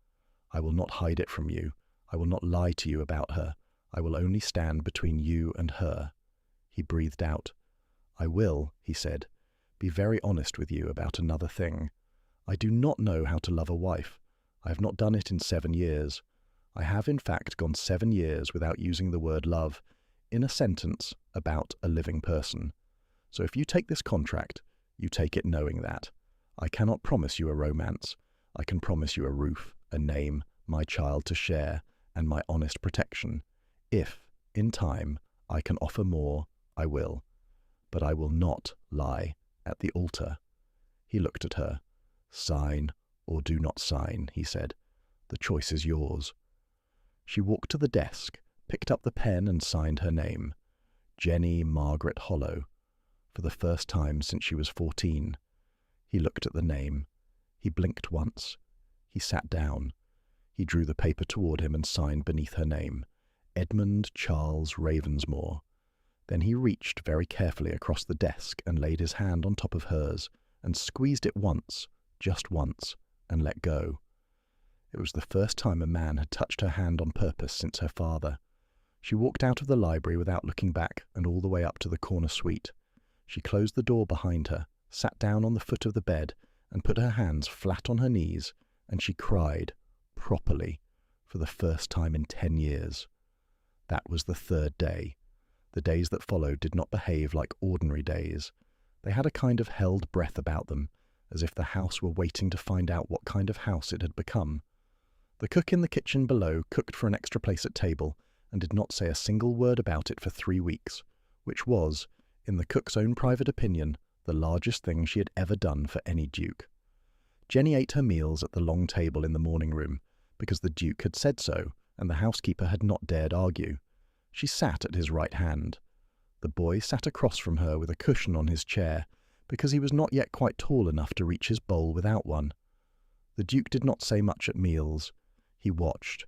I will not hide it from you. I will not lie to you about her. I will only stand between you and her." He breathed out. "I will," he said, "be very honest with you about another thing. I do not know how to love a wife. I have not done it in 7 years. I have, in fact, gone 7 years without using the word love in a sentence about a living person. So if you take this contract, you take it knowing that. I cannot promise you a romance. I can promise you a roof, a name, my child to share, and my honest protection. If, in time, I can offer more, I will. But I will not lie at the altar." He looked at her. "Sign or do not sign," he said. "The choice is yours." She walked to the desk, picked up the pen and signed her name. Jenny Margaret Hollow. For the first time since she was 14. He looked at the name. He blinked once. He sat down. He drew the paper toward him and signed beneath her name, Edmund Charles Ravensmore. Then he reached very carefully across the desk and laid his hand on top of hers and squeezed it once, just once, and let go. It was the first time a man had touched her hand on purpose since her father. She walked out of the library without looking back and all the way up to the corner suite. She closed the door behind her, sat down on the foot of the bed, and put her hands flat on her knees, and she cried, properly, for the first time in 10 years. That was the 3rd day. The days that followed did not behave like ordinary days. They had a kind of held breath about them, as if the house were waiting to find out what kind of house it had become. The cook in the kitchen below cooked for an extra place at table, and did not say a single word about it for 3 weeks, which was, in the cook's own private opinion, the largest thing she had ever done for any duke. Jenny ate her meals at the long table in the morning room, because the Duke had said so, and the housekeeper had not dared argue. She sat at his right hand. The boy sat across from her with a cushion on his chair, because he was not yet quite tall enough to reach his bowl without one. The Duke did not say much at meals. He watched.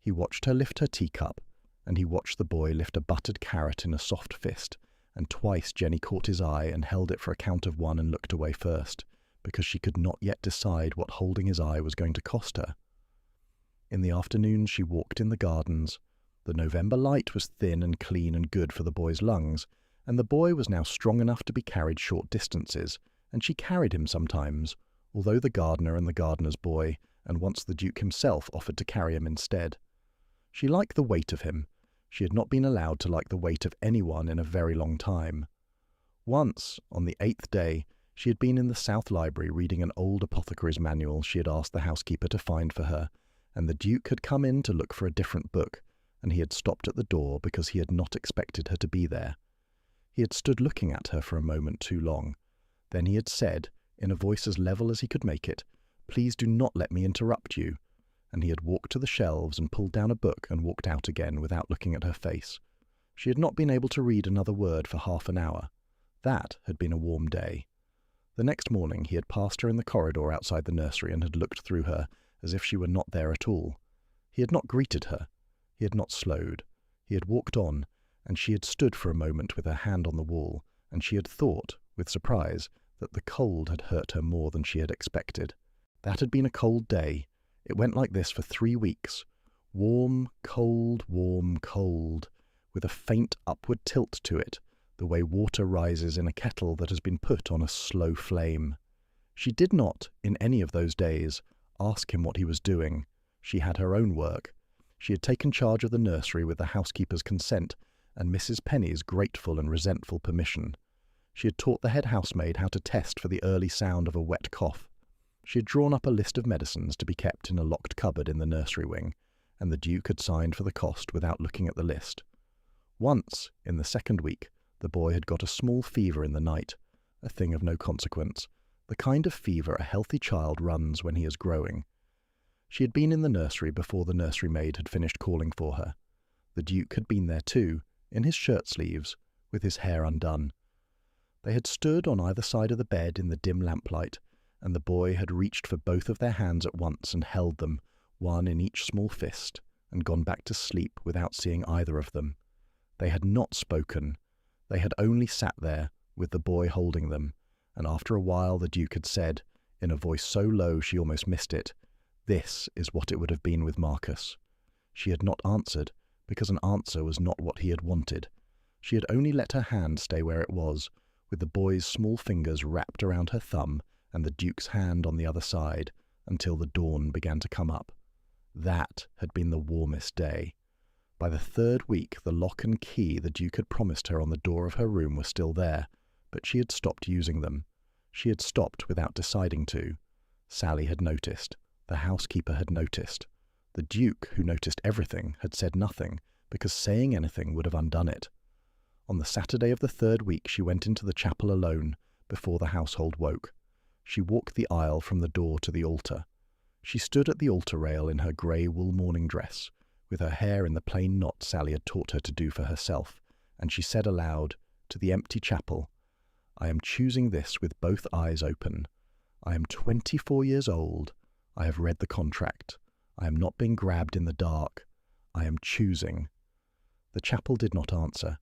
He watched her lift her teacup, and he watched the boy lift a buttered carrot in a soft fist, and twice Jenny caught his eye and held it for a count of one and looked away first, because she could not yet decide what holding his eye was going to cost her. In the afternoon she walked in the gardens. The November light was thin and clean and good for the boy's lungs, and the boy was now strong enough to be carried short distances, and she carried him sometimes, although the gardener and the gardener's boy, and once the Duke himself, offered to carry him instead. She liked the weight of him. She had not been allowed to like the weight of anyone in a very long time. Once, on the 8th day, she had been in the South Library reading an old apothecary's manual she had asked the housekeeper to find for her, and the Duke had come in to look for a different book, and he had stopped at the door because he had not expected her to be there. He had stood looking at her for a moment too long. Then he had said, in a voice as level as he could make it, "Please do not let me interrupt you," and he had walked to the shelves and pulled down a book and walked out again without looking at her face. She had not been able to read another word for half an hour. That had been a warm day. The next morning he had passed her in the corridor outside the nursery and had looked through her as if she were not there at all. He had not greeted her. He had not slowed. He had walked on, and she had stood for a moment with her hand on the wall, and she had thought, with surprise, that the cold had hurt her more than she had expected. That had been a cold day. It went like this for 3 weeks. Warm, cold, with a faint upward tilt to it, the way water rises in a kettle that has been put on a slow flame. She did not, in any of those days, ask him what he was doing. She had her own work. She had taken charge of the nursery with the housekeeper's consent and Mrs. Penny's grateful and resentful permission. She had taught the head housemaid how to test for the early sound of a wet cough. She had drawn up a list of medicines to be kept in a locked cupboard in the nursery wing, and the Duke had signed for the cost without looking at the list. Once, in the 2nd week, the boy had got a small fever in the night, a thing of no consequence, the kind of fever a healthy child runs when he is growing. She had been in the nursery before the nursery maid had finished calling for her. The Duke had been there too, in his shirt-sleeves, with his hair undone. They had stood on either side of the bed in the dim lamplight, and the boy had reached for both of their hands at once and held them, one in each small fist, and gone back to sleep without seeing either of them. They had not spoken. They had only sat there, with the boy holding them, and after a while the Duke had said, in a voice so low she almost missed it, "This is what it would have been with Marcus." She had not answered, because an answer was not what he had wanted. She had only let her hand stay where it was, with the boy's small fingers wrapped around her thumb and the Duke's hand on the other side, until the dawn began to come up. That had been the warmest day. By the 3rd week, the lock and key the Duke had promised her on the door of her room were still there, but she had stopped using them. She had stopped without deciding to. Sally had noticed. The housekeeper had noticed. The Duke, who noticed everything, had said nothing, because saying anything would have undone it. On the Saturday of the 3rd week she went into the chapel alone, before the household woke. She walked the aisle from the door to the altar. She stood at the altar rail in her grey wool morning dress, with her hair in the plain knot Sally had taught her to do for herself, and she said aloud, to the empty chapel, "I am choosing this with both eyes open. I am 24 years old. I have read the contract. I am not being grabbed in the dark. I am choosing." The chapel did not answer.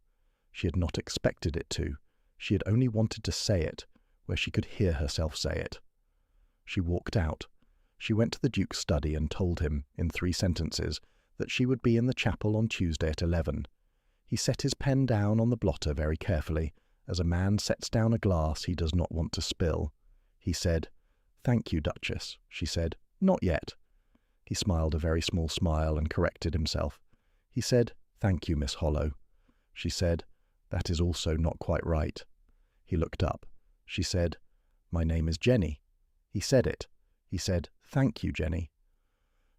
She had not expected it to. She had only wanted to say it, where she could hear herself say it. She walked out. She went to the Duke's study and told him, in 3 sentences, that she would be in the chapel on Tuesday at 11. He set his pen down on the blotter very carefully, as a man sets down a glass he does not want to spill. He said, "Thank you, Duchess," she said. "Not yet." He smiled a very small smile and corrected himself. He said, "Thank you, Miss Hollow." She said, "That is also not quite right." He looked up. She said, "My name is Jenny." He said it. He said, "Thank you, Jenny."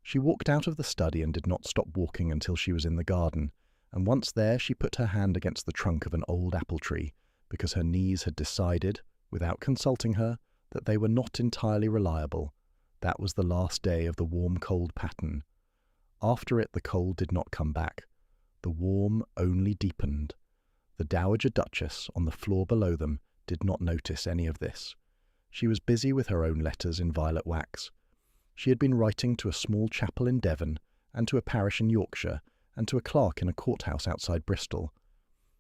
She walked out of the study and did not stop walking until she was in the garden, and once there she put her hand against the trunk of an old apple tree, because her knees had decided, without consulting her, that they were not entirely reliable, That was the last day of the warm cold pattern. After it the cold did not come back. The warm only deepened. The Dowager Duchess, on the floor below them, did not notice any of this. She was busy with her own letters in violet wax. She had been writing to a small chapel in Devon, and to a parish in Yorkshire, and to a clerk in a courthouse outside Bristol.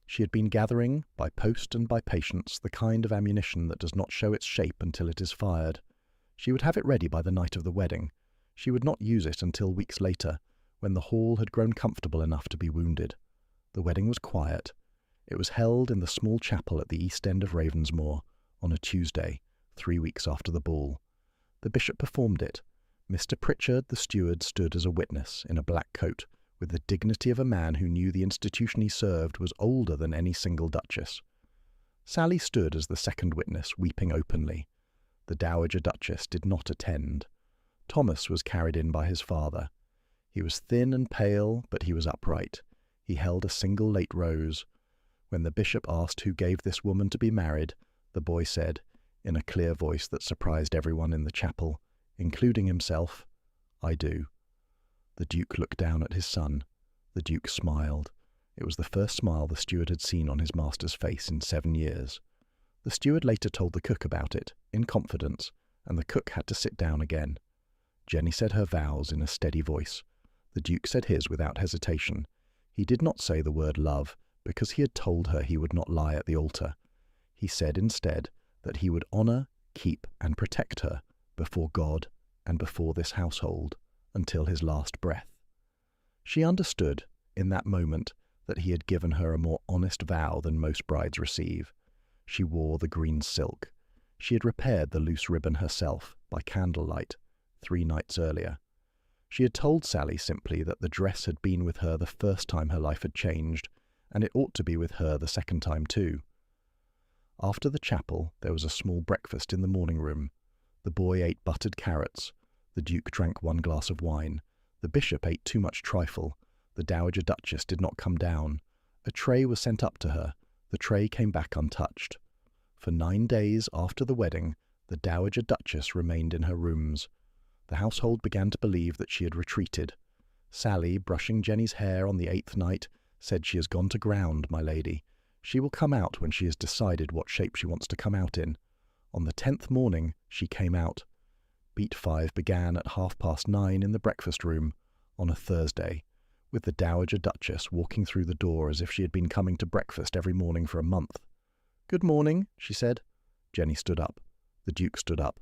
She had been gathering, by post and by patience, the kind of ammunition that does not show its shape until it is fired. She would have it ready by the night of the wedding. She would not use it until weeks later, when the hall had grown comfortable enough to be wounded. The wedding was quiet. It was held in the small chapel at the east end of Ravensmoor, on a Tuesday, 3 weeks after the ball. The bishop performed it. Mr. Pritchard, the steward, stood as a witness, in a black coat, with the dignity of a man who knew the institution he served was older than any single duchess. Sally stood as the second witness, weeping openly. The Dowager Duchess did not attend. Thomas was carried in by his father. He was thin and pale, but he was upright. He held a single late rose. When the bishop asked who gave this woman to be married, the boy said, in a clear voice that surprised everyone in the chapel, including himself, "I do." The Duke looked down at his son. The Duke smiled. It was the first smile the steward had seen on his master's face in 7 years. The steward later told the cook about it, in confidence, and the cook had to sit down again. Jenny said her vows in a steady voice. The Duke said his without hesitation. He did not say the word love, because he had told her he would not lie at the altar. He said instead that he would honour, keep, and protect her, before God and before this household, until his last breath. She understood, in that moment, that he had given her a more honest vow than most brides receive. She wore the green silk. She had repaired the loose ribbon herself, by candlelight, 3 nights earlier. She had told Sally simply that the dress had been with her the first time her life had changed, and it ought to be with her the second time too. After the chapel, there was a small breakfast in the morning room. The boy ate buttered carrots. The Duke drank 1 glass of wine. The bishop ate too much trifle. The Dowager Duchess did not come down. A tray was sent up to her. The tray came back untouched. For 9 days after the wedding, the Dowager Duchess remained in her rooms. The household began to believe that she had retreated. Sally, brushing Jenny's hair on the 8th night, said, "She has gone to ground, my lady. She will come out when she has decided what shape she wants to come out in." On the 10th morning, she came out. Beat 5 began at 9:30 in the breakfast room, on a Thursday, with the Dowager Duchess walking through the door as if she had been coming to breakfast every morning for a month. "Good morning," she said. Jenny stood up. The Duke stood up.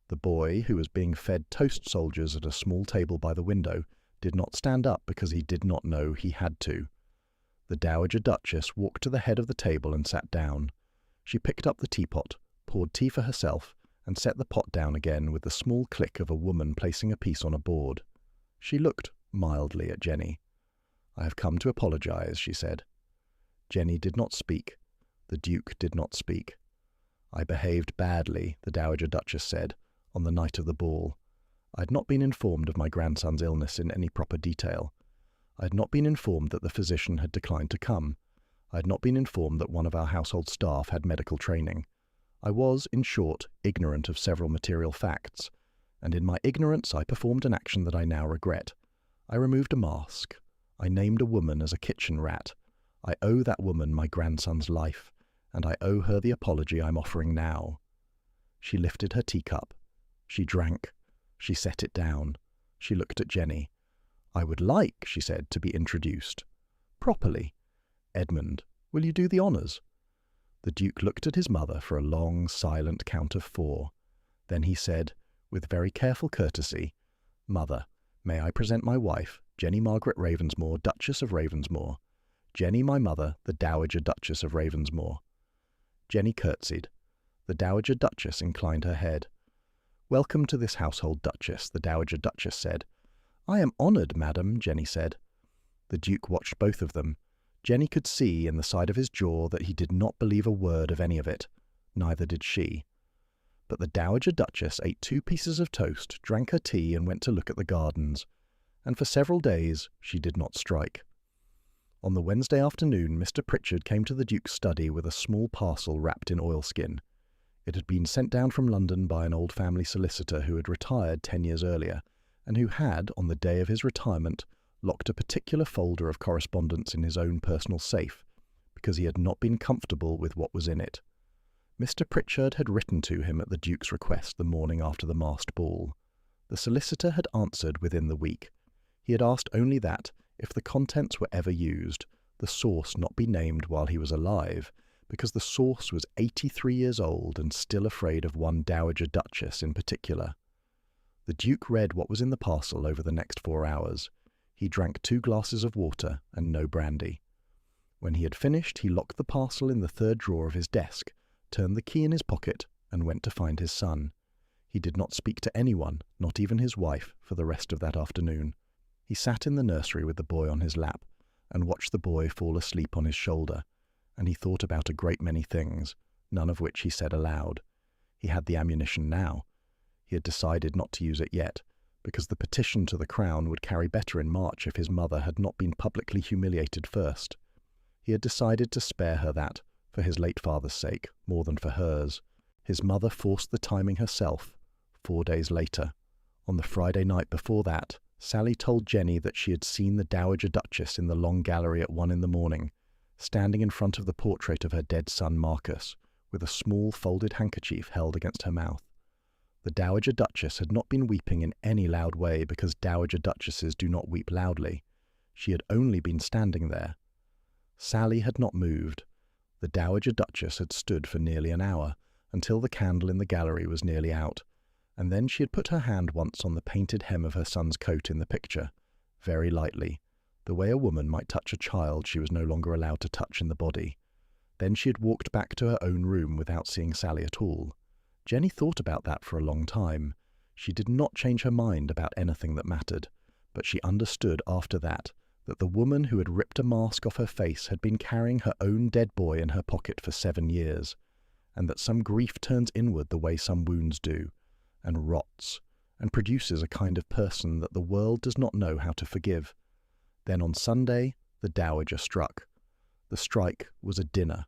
The boy, who was being fed toast soldiers at a small table by the window, did not stand up because he did not know he had to. The Dowager Duchess walked to the head of the table and sat down. She picked up the teapot, poured tea for herself, and set the pot down again with the small click of a woman placing a piece on a board. She looked mildly at Jenny. "I have come to apologize," she said. Jenny did not speak. The Duke did not speak. "I behaved badly," the Dowager Duchess said, "on the night of the ball. I had not been informed of my grandson's illness in any proper detail. I had not been informed that the physician had declined to come. I had not been informed that one of our household staff had medical training. I was, in short, ignorant of several material facts, and in my ignorance I performed an action that I now regret. I removed a mask. I named a woman as a kitchen rat. I owe that woman my grandson's life, and I owe her the apology I'm offering now." She lifted her teacup. She drank. She set it down. She looked at Jenny. "I would like," she said, "to be introduced. Properly. Edmund, will you do the honours?" The Duke looked at his mother for a long, silent count of 4. Then he said, with very careful courtesy, "Mother, may I present my wife, Jenny Margaret Ravensmoor, Duchess of Ravensmoor. Jenny, my mother, the Dowager Duchess of Ravensmoor." Jenny curtsied. The Dowager Duchess inclined her head. "Welcome to this household, Duchess," the Dowager Duchess said. "I am honoured, madam," Jenny said. The Duke watched both of them. Jenny could see in the side of his jaw that he did not believe a word of any of it. Neither did she. But the Dowager Duchess ate 2 pieces of toast, drank her tea, and went to look at the gardens. And for several days she did not strike. On the Wednesday afternoon, Mr. Pritchard came to the Duke's study with a small parcel wrapped in oilskin. It had been sent down from London by an old family solicitor who had retired 10 years earlier, and who had, on the day of his retirement, locked a particular folder of correspondence in his own personal safe, because he had not been comfortable with what was in it. Mr. Pritchard had written to him at the Duke's request the morning after the masked ball. The solicitor had answered within the week. He had asked only that, if the contents were ever used, the source not be named while he was alive, because the source was 83 years old and still afraid of one Dowager Duchess in particular. The Duke read what was in the parcel over the next 4 hours. He drank 2 glasses of water and no brandy. When he had finished, he locked the parcel in the 3rd drawer of his desk, turned the key in his pocket, and went to find his son. He did not speak to anyone, not even his wife, for the rest of that afternoon. He sat in the nursery with the boy on his lap, and watched the boy fall asleep on his shoulder, and he thought about a great many things, none of which he said aloud. He had the ammunition now. He had decided not to use it yet, because the petition to the Crown would carry better in March if his mother had not been publicly humiliated first. He had decided to spare her that, for his late father's sake, more than for hers. His mother forced the timing herself, 4 days later. On the Friday night before that, Sally told Jenny that she had seen the Dowager Duchess in the long gallery at 1 in the morning, standing in front of the portrait of her dead son Marcus, with a small folded handkerchief held against her mouth. The Dowager Duchess had not been weeping in any loud way, because Dowager Duchesses do not weep loudly. She had only been standing there. Sally had not moved. The Dowager Duchess had stood for nearly an hour, until the candle in the gallery was nearly out, and then she had put her hand once on the painted hem of her son's coat in the picture, very lightly, the way a woman might touch a child she was no longer allowed to touch in the body. Then she had walked back to her own room without seeing Sally at all. Jenny thought about that for a long time. She did not change her mind about anything that mattered, but she understood after that the woman who had ripped a mask off her face had been carrying her own dead boy in her pocket for 7 years, and that some grief turns inward the way some wounds do, and rots, and produces a kind of person that the world does not know how to forgive. Then on Sunday, the Dowager struck. The strike was a dinner.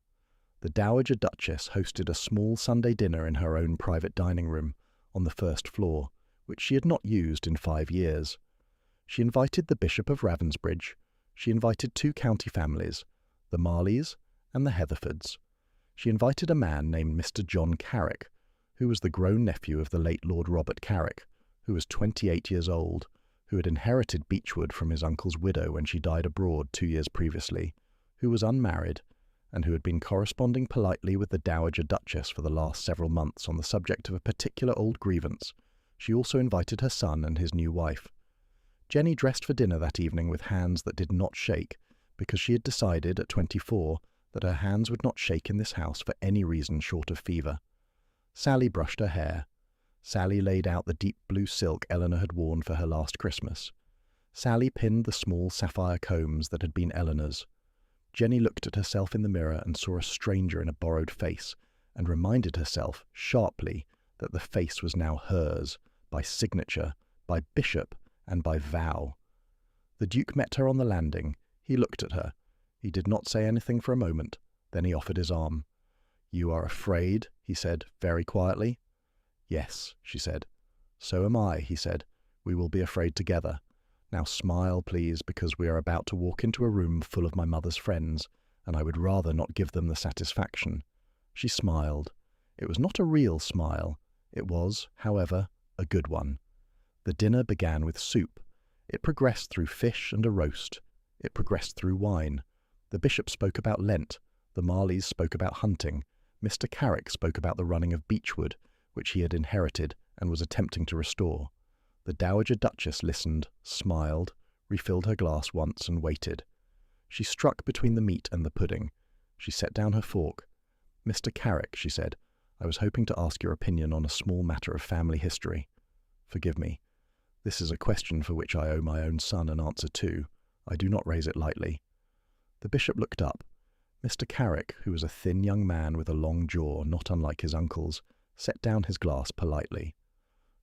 The Dowager Duchess hosted a small Sunday dinner in her own private dining room on the 1st floor, which she had not used in 5 years. She invited the Bishop of Ravensbridge. She invited 2 county families, the Marleys and the Heatherfords. She invited a man named Mr. John Carrick, who was the grown nephew of the late Lord Robert Carrick, who was 28 years old, who had inherited Beechwood from his uncle's widow when she died abroad 2 years previously, who was unmarried, and who had been corresponding politely with the Dowager Duchess for the last several months on the subject of a particular old grievance. She also invited her son and his new wife. Jenny dressed for dinner that evening with hands that did not shake, because she had decided at 24 that her hands would not shake in this house for any reason short of fever. Sally brushed her hair. Sally laid out the deep blue silk Eleanor had worn for her last Christmas. Sally pinned the small sapphire combs that had been Eleanor's. Jenny looked at herself in the mirror and saw a stranger in a borrowed face, and reminded herself, sharply, that the face was now hers, by signature, by bishop, and by vow. The Duke met her on the landing. He looked at her. He did not say anything for a moment. Then he offered his arm. "You are afraid?" he said, very quietly. "Yes," she said. "So am I," he said. "We will be afraid together. Now smile, please, because we are about to walk into a room full of my mother's friends, and I would rather not give them the satisfaction." She smiled. It was not a real smile. It was, however, a good one. The dinner began with soup. It progressed through fish and a roast. It progressed through wine. The bishop spoke about Lent. The Marleys spoke about hunting. Mr. Carrick spoke about the running of Beechwood, which he had inherited and was attempting to restore. The Dowager Duchess listened, smiled, refilled her glass once and waited. She struck between the meat and the pudding. She set down her fork. "Mr. Carrick," she said, "I was hoping to ask your opinion on a small matter of family history. Forgive me. This is a question for which I owe my own son an answer too. I do not raise it lightly." The bishop looked up. Mr. Carrick, who was a thin young man with a long jaw, not unlike his uncle's, set down his glass politely.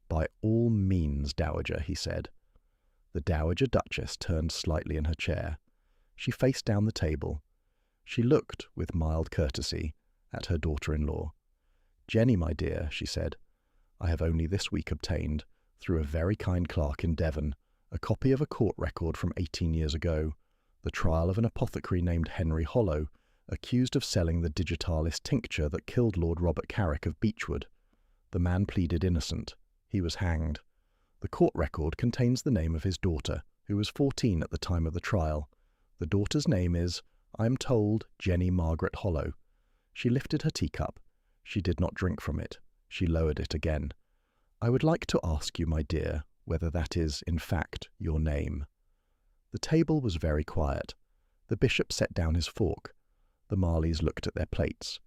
"By all means, Dowager," he said. The Dowager Duchess turned slightly in her chair. She faced down the table. She looked, with mild courtesy, at her daughter-in-law. Jenny, my dear, she said, I have only this week obtained, through a very kind clerk in Devon, a copy of a court record from 18 years ago, the trial of an apothecary named Henry Hollow, accused of selling the digitalis tincture that killed Lord Robert Carrick of Beechwood. The man pleaded innocent. He was hanged. The court record contains the name of his daughter, who was 14 at the time of the trial. The daughter's name is, I am told, Jenny Margaret Hollow. She lifted her teacup. She did not drink from it. She lowered it again. I would like to ask you, my dear, whether that is, in fact, your name. The table was very quiet. The bishop set down his fork. The Marleys looked at their plates.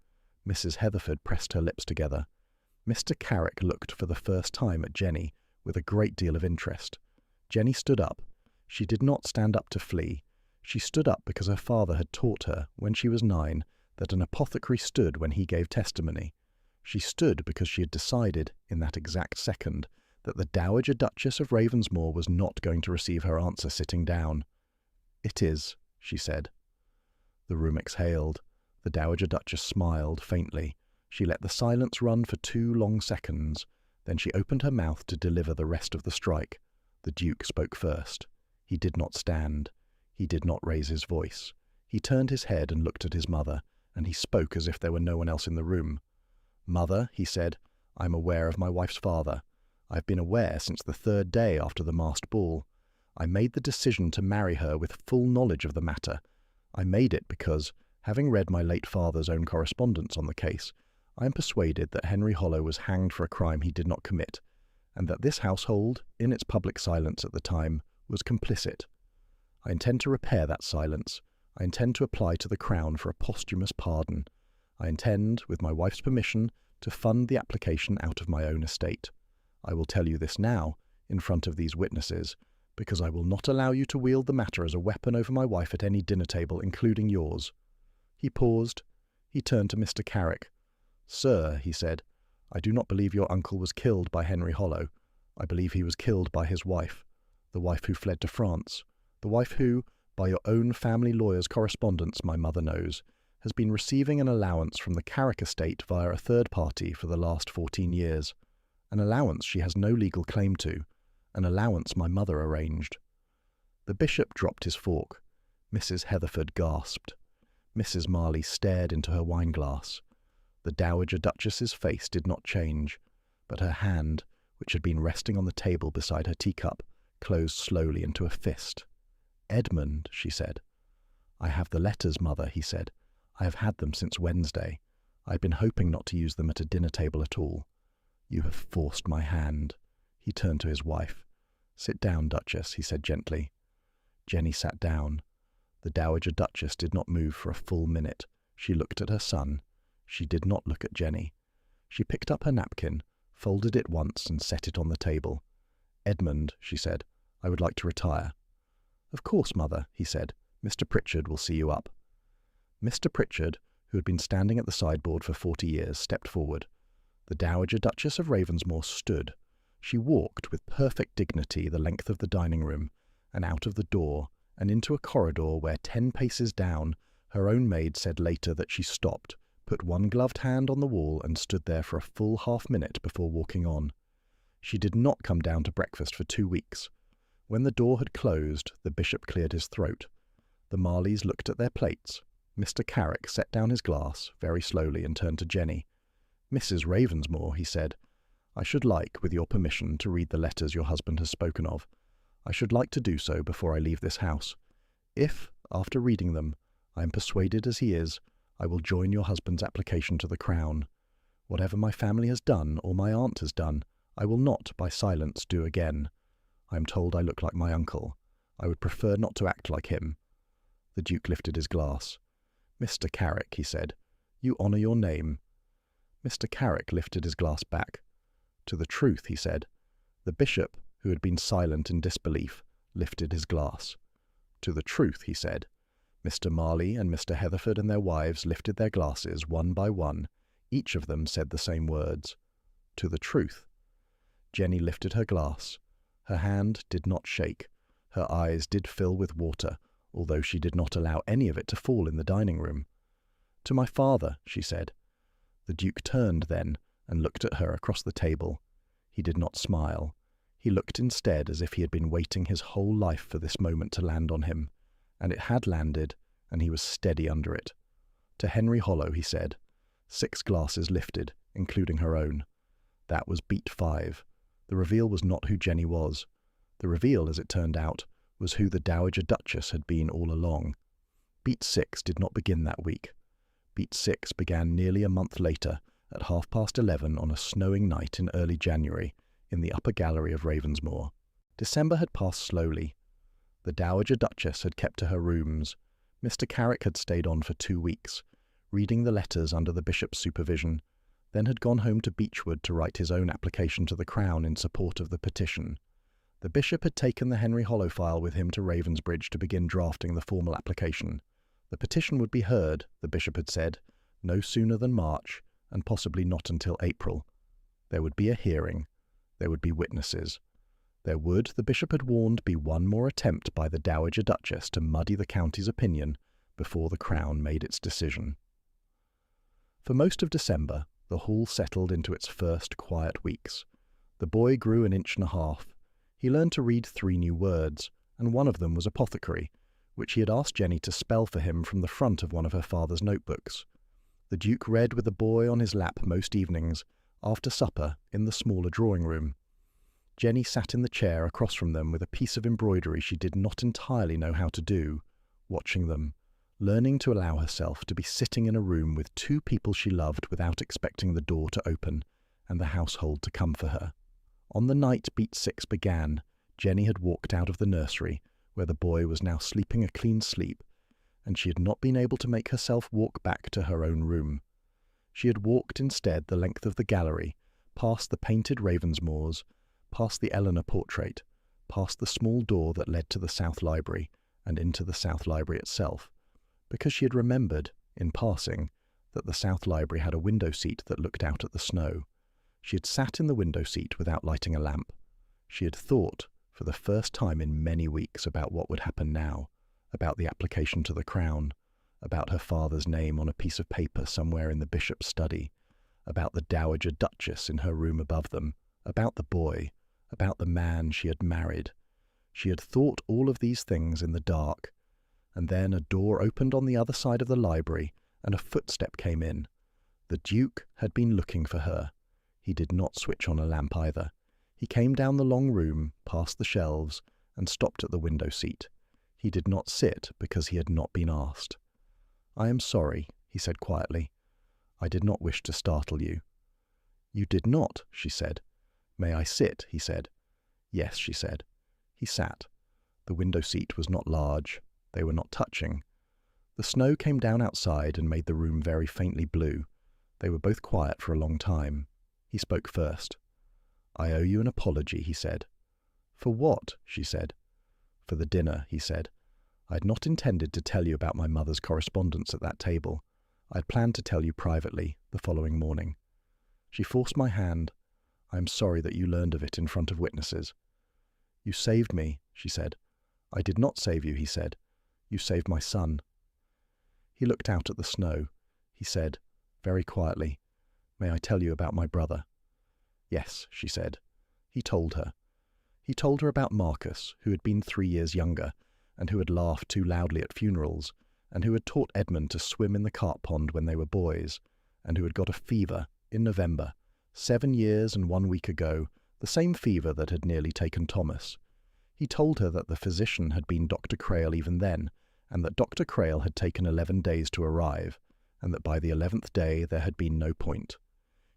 Mrs. Heatherford pressed her lips together. Mr. Carrick looked for the first time at Jenny with a great deal of interest. Jenny stood up. She did not stand up to flee. She stood up because her father had taught her, when she was 9, that an apothecary stood when he gave testimony. She stood because she had decided, in that exact second, that the Dowager Duchess of Ravensmore was not going to receive her answer sitting down. It is, she said. The room exhaled. The Dowager Duchess smiled faintly. She let the silence run for 2 long seconds. Then she opened her mouth to deliver the rest of the strike. The Duke spoke first. He did not stand. He did not raise his voice. He turned his head and looked at his mother, and he spoke as if there were no one else in the room. Mother, he said, I am aware of my wife's father. I have been aware since the 3rd day after the masked ball. I made the decision to marry her with full knowledge of the matter. I made it because, having read my late father's own correspondence on the case, I am persuaded that Henry Hollow was hanged for a crime he did not commit, and that this household, in its public silence at the time, was complicit. I intend to repair that silence. I intend to apply to the Crown for a posthumous pardon. I intend, with my wife's permission, to fund the application out of my own estate. I will tell you this now, in front of these witnesses, because I will not allow you to wield the matter as a weapon over my wife at any dinner table, including yours. He paused. He turned to Mr. Carrick. Sir, he said, I do not believe your uncle was killed by Henry Hollow. I believe he was killed by his wife, the wife who fled to France, the wife who, by your own family lawyer's correspondence, my mother knows, has been receiving an allowance from the Carrick estate via a third party for the last 14 years. An allowance she has no legal claim to, an allowance my mother arranged. The bishop dropped his fork. Mrs. Heatherford gasped. Mrs. Marley stared into her wineglass. The Dowager Duchess's face did not change, but her hand, which had been resting on the table beside her teacup, closed slowly into a fist. Edmund, she said. I have the letters, mother, he said. I have had them since Wednesday. I had been hoping not to use them at a dinner table at all. You have forced my hand. He turned to his wife. Sit down, Duchess, he said gently. Jenny sat down. The Dowager Duchess did not move for a full minute. She looked at her son. She did not look at Jenny. She picked up her napkin, folded it once and set it on the table. Edmund, she said, I would like to retire. Of course, mother, he said. Mr. Pritchard will see you up. Mr. Pritchard, who had been standing at the sideboard for 40 years, stepped forward. The Dowager Duchess of Ravensmore stood. She walked with perfect dignity the length of the dining room, and out of the door, and into a corridor where 10 paces down, her own maid said later that she stopped, put one gloved hand on the wall and stood there for a full half-minute before walking on. She did not come down to breakfast for 2 weeks. When the door had closed, the bishop cleared his throat. The Marleys looked at their plates. Mr. Carrick set down his glass very slowly and turned to Jenny. Mrs. Ravensmore, he said, I should like, with your permission, to read the letters your husband has spoken of. I should like to do so before I leave this house. If, after reading them, I am persuaded as he is, I will join your husband's application to the Crown. Whatever my family has done or my aunt has done, I will not, by silence, do again. I am told I look like my uncle. I would prefer not to act like him. The Duke lifted his glass. Mr. Carrick, he said, you honour your name. Mr. Carrick lifted his glass back. To the truth, he said. The bishop, who had been silent in disbelief, lifted his glass. To the truth, he said. Mr. Marley and Mr. Heatherford and their wives lifted their glasses one by one. Each of them said the same words. To the truth. Jenny lifted her glass. Her hand did not shake. Her eyes did fill with water, although she did not allow any of it to fall in the dining room. To my father, she said. The Duke turned then, and looked at her across the table. He did not smile. He looked instead as if he had been waiting his whole life for this moment to land on him, and it had landed, and he was steady under it. To Henry Hollow, he said. 6 glasses lifted, including her own. That was beat 5. The reveal was not who Jenny was. The reveal, as it turned out, was who the Dowager Duchess had been all along. Beat 6 did not begin that week. Beat 6 began nearly a month later, at 11:30 on a snowing night in early January, in the upper gallery of Ravensmoor. December had passed slowly. The Dowager Duchess had kept to her rooms. Mr. Carrick had stayed on for 2 weeks, reading the letters under the bishop's supervision, then had gone home to Beechwood to write his own application to the Crown in support of the petition. The bishop had taken the Henry Hollow file with him to Ravensbridge to begin drafting the formal application. The petition would be heard, the bishop had said, no sooner than March, and possibly not until April. There would be a hearing. There would be witnesses. There would, the bishop had warned, be one more attempt by the Dowager Duchess to muddy the county's opinion before the Crown made its decision. For most of December, the hall settled into its first quiet weeks. The boy grew 1.5 inches. He learned to read 3 new words, and one of them was apothecary, which he had asked Jenny to spell for him from the front of one of her father's notebooks. The Duke read with the boy on his lap most evenings, after supper, in the smaller drawing-room. Jenny sat in the chair across from them with a piece of embroidery she did not entirely know how to do, watching them, learning to allow herself to be sitting in a room with 2 people she loved without expecting the door to open and the household to come for her. On the night beat 6 began, Jenny had walked out of the nursery, where the boy was now sleeping a clean sleep, and she had not been able to make herself walk back to her own room. She had walked instead the length of the gallery, past the painted Ravensmoors, past the Eleanor portrait, past the small door that led to the South Library, and into the South Library itself, because she had remembered, in passing, that the South Library had a window seat that looked out at the snow. She had sat in the window seat without lighting a lamp. She had thought, for the first time in many weeks, about what would happen now, about the application to the Crown, about her father's name on a piece of paper somewhere in the bishop's study, about the Dowager Duchess in her room above them, about the boy, about the man she had married. She had thought all of these things in the dark, and then a door opened on the other side of the library, and a footstep came in. The Duke had been looking for her. He did not switch on a lamp either. He came down the long room, past the shelves, and stopped at the window seat. He did not sit because he had not been asked. "I am sorry," he said quietly. "I did not wish to startle you." "You did not," she said. "May I sit?" he said. "Yes," she said. He sat. The window seat was not large. They were not touching. The snow came down outside and made the room very faintly blue. They were both quiet for a long time. He spoke first. "I owe you an apology," he said. "For what?" she said. "For the dinner," he said. "I had not intended to tell you about my mother's correspondence at that table. I had planned to tell you privately, the following morning." She forced my hand. "I am sorry that you learned of it in front of witnesses." "You saved me," she said. "I did not save you," he said. "You saved my son." He looked out at the snow. He said, very quietly, "May I tell you about my brother?" "Yes," she said. He told her. He told her about Marcus, who had been 3 years younger, and who had laughed too loudly at funerals, and who had taught Edmund to swim in the carp pond when they were boys, and who had got a fever, in November, 7 years and 1 week ago, the same fever that had nearly taken Thomas. He told her that the physician had been Dr. Crail even then, and that Dr. Crail had taken 11 days to arrive, and that by the 11th day there had been no point.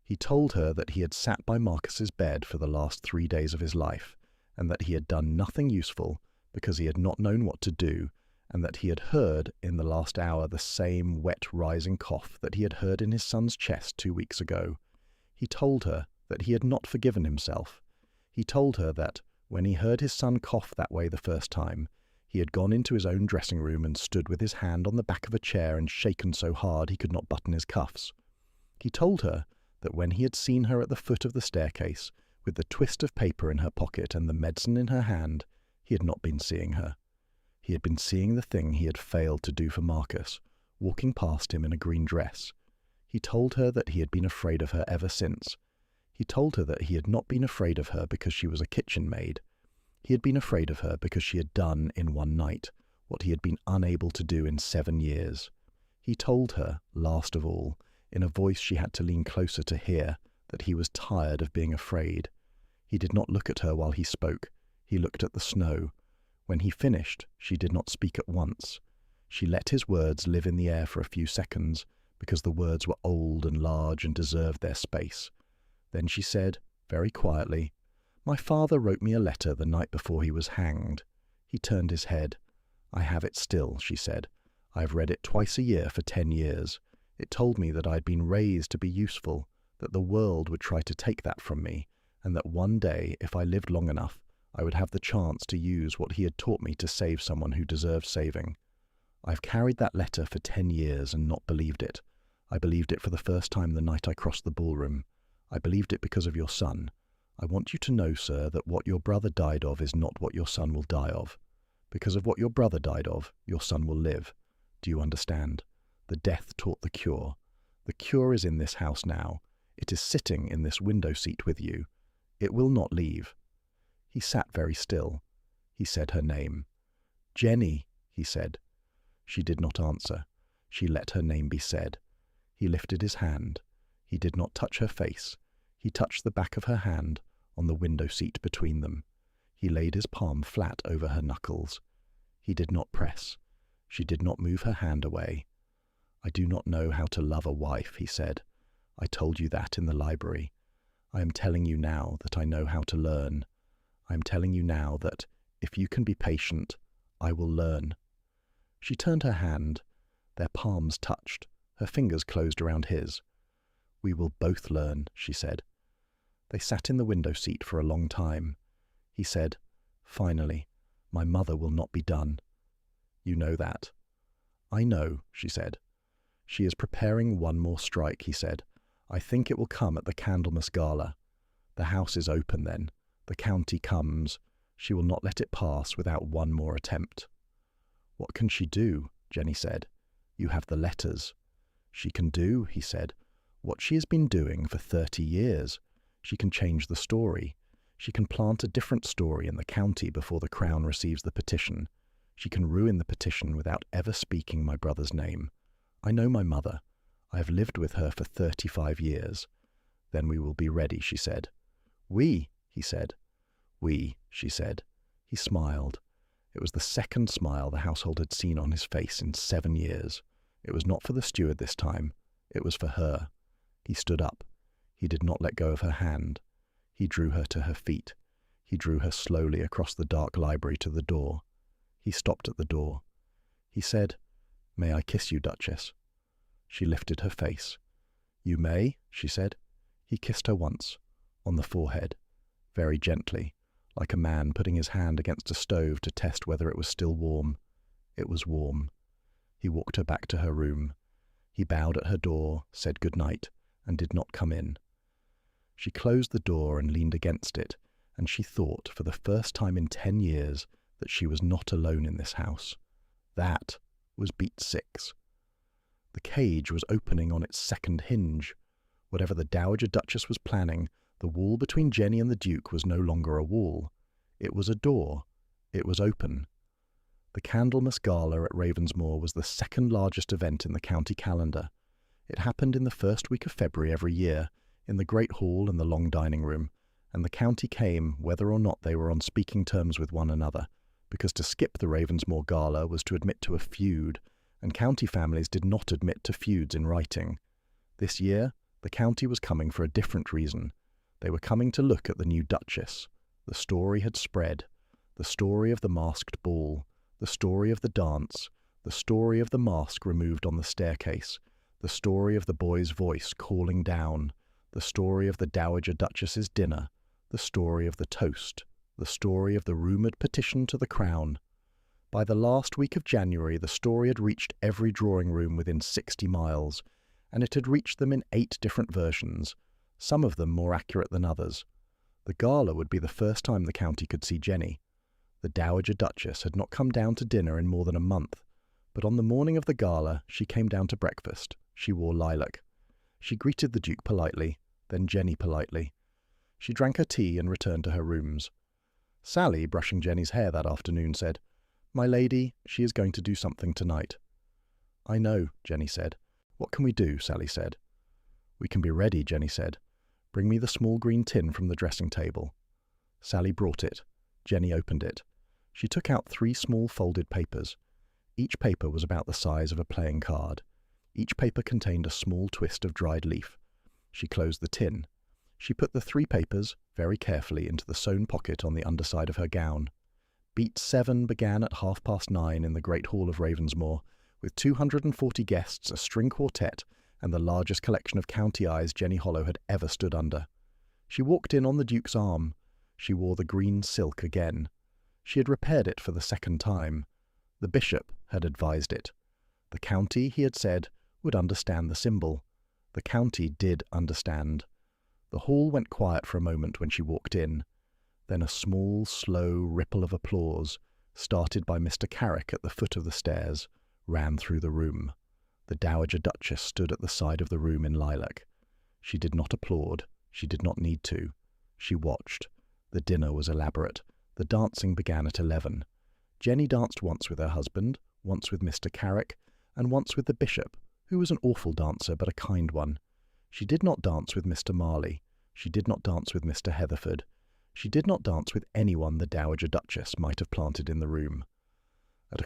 He told her that he had sat by Marcus's bed for the last 3 days of his life, and that he had done nothing useful because he had not known what to do, and that he had heard in the last hour the same wet rising cough that he had heard in his son's chest 2 weeks ago. He told her that he had not forgiven himself. He told her that, when he heard his son cough that way the first time, he had gone into his own dressing room and stood with his hand on the back of a chair and shaken so hard he could not button his cuffs. He told her that when he had seen her at the foot of the staircase, with the twist of paper in her pocket and the medicine in her hand, he had not been seeing her. He had been seeing the thing he had failed to do for Marcus, walking past him in a green dress. He told her that he had been afraid of her ever since, He told her that he had not been afraid of her because she was a kitchen maid. He had been afraid of her because she had done in one night what he had been unable to do in 7 years. He told her, last of all, in a voice she had to lean closer to hear, that he was tired of being afraid. He did not look at her while he spoke. He looked at the snow. When he finished, she did not speak at once. She let his words live in the air for a few seconds, because the words were old and large and deserved their space. Then she said, very quietly, "My father wrote me a letter the night before he was hanged." He turned his head. "I have it still," she said. "I have read it twice a year for 10 years. It told me that I had been raised to be useful, that the world would try to take that from me, and that one day, if I lived long enough, I would have the chance to use what he had taught me to save someone who deserved saving. I've carried that letter for 10 years and not believed it. I believed it for the first time the night I crossed the ballroom. I believed it because of your son. I want you to know, sir, that what your brother died of is not what your son will die of. Because of what your brother died of, your son will live. Do you understand? The death taught the cure. The cure is in this house now. It is sitting in this window seat with you. It will not leave." He sat very still. He said her name. "Jenny," he said. She did not answer. She let her name be said. He lifted his hand. He did not touch her face. He touched the back of her hand on the window seat between them. He laid his palm flat over her knuckles. He did not press. She did not move her hand away. "I do not know how to love a wife," he said. "I told you that in the library. I am telling you now that I know how to learn. I am telling you now that, if you can be patient, I will learn." She turned her hand. Their palms touched. Her fingers closed around his. "We will both learn," she said. They sat in the window seat for a long time. He said, "Finally, my mother will not be done." "You know that." "I know," she said. "She is preparing one more strike," he said. "I think it will come at the Candlemas Gala. The house is open then. The county comes. She will not let it pass without one more attempt." "What can she do?" Jenny said. "You have the letters." "She can do," he said, "what she has been doing for 30 years. She can change the story. She can plant a different story in the county before the Crown receives the petition. She can ruin the petition without ever speaking my brother's name. I know my mother. I have lived with her for 35 years. Then we will be ready," she said. "We," he said. "We," she said. He smiled. It was the second smile the household had seen on his face in 7 years. It was not for the steward this time. It was for her. He stood up. He did not let go of her hand. He drew her to her feet. He drew her slowly across the dark library to the door. He stopped at the door. He said, "May I kiss you, Duchess?" She lifted her face. "You may," she said. He kissed her once, on the forehead, very gently, like a man putting his hand against a stove to test whether it was still warm. It was warm. He walked her back to her room. He bowed at her door, said good night, and did not come in. She closed the door and leaned against it, and she thought, for the first time in 10 years, that she was not alone in this house. That was beat 6. The cage was opening on its second hinge. Whatever the Dowager Duchess was planning, the wall between Jenny and the Duke was no longer a wall. It was a door. It was open. The Candlemas Gala at Ravensmoor was the second largest event in the county calendar. It happened in the first week of February every year, in the great hall and the long dining room, and the county came whether or not they were on speaking terms with one another, because to skip the Ravensmoor Gala was to admit to a feud, and county families did not admit to feuds in writing. This year, the county was coming for a different reason. They were coming to look at the new Duchess. The story had spread. The story of the masked ball. The story of the dance. The story of the mask removed on the staircase. The story of the boy's voice calling down. The story of the Dowager Duchess's dinner. The story of the toast. The story of the rumoured petition to the Crown. By the last week of January, the story had reached every drawing room within 60 miles, and it had reached them in 8 different versions, some of them more accurate than others. The gala would be the first time the county could see Jenny. The Dowager Duchess had not come down to dinner in more than a month, but on the morning of the gala she came down to breakfast. She wore lilac. She greeted the Duke politely, then Jenny politely. She drank her tea and returned to her rooms. Sally, brushing Jenny's hair that afternoon, said, "My lady, she is going to do something tonight." "I know," Jenny said. "What can we do?" Sally said. "We can be ready," Jenny said. "Bring me the small green tin from the dressing table." Sally brought it. Jenny opened it. She took out 3 small folded papers. Each paper was about the size of a playing card. Each paper contained a small twist of dried leaf. She closed the tin. She put the 3 papers, very carefully, into the sewn pocket on the underside of her gown. Beat 7 began at 9:30 in the Great Hall of Ravensmoor, with 240 guests, a string quartet, and the largest collection of county eyes Jenny Hollow had ever stood under. She walked in on the Duke's arm. She wore the green silk again. She had repaired it for the 2nd time. The bishop had advised it. The county, he had said, would understand the symbol. The county did understand. The hall went quiet for a moment when she walked in. Then a small, slow ripple of applause, started by Mr. Carrick at the foot of the stairs, ran through the room. The Dowager Duchess stood at the side of the room in lilac. She did not applaud. She did not need to. She watched. The dinner was elaborate. The dancing began at 11. Jenny danced once with her husband, once with Mr. Carrick, and once with the bishop, who was an awful dancer but a kind one. She did not dance with Mr. Marley. She did not dance with Mr. Heatherford. She did not dance with anyone the Dowager Duchess might have planted in the room. At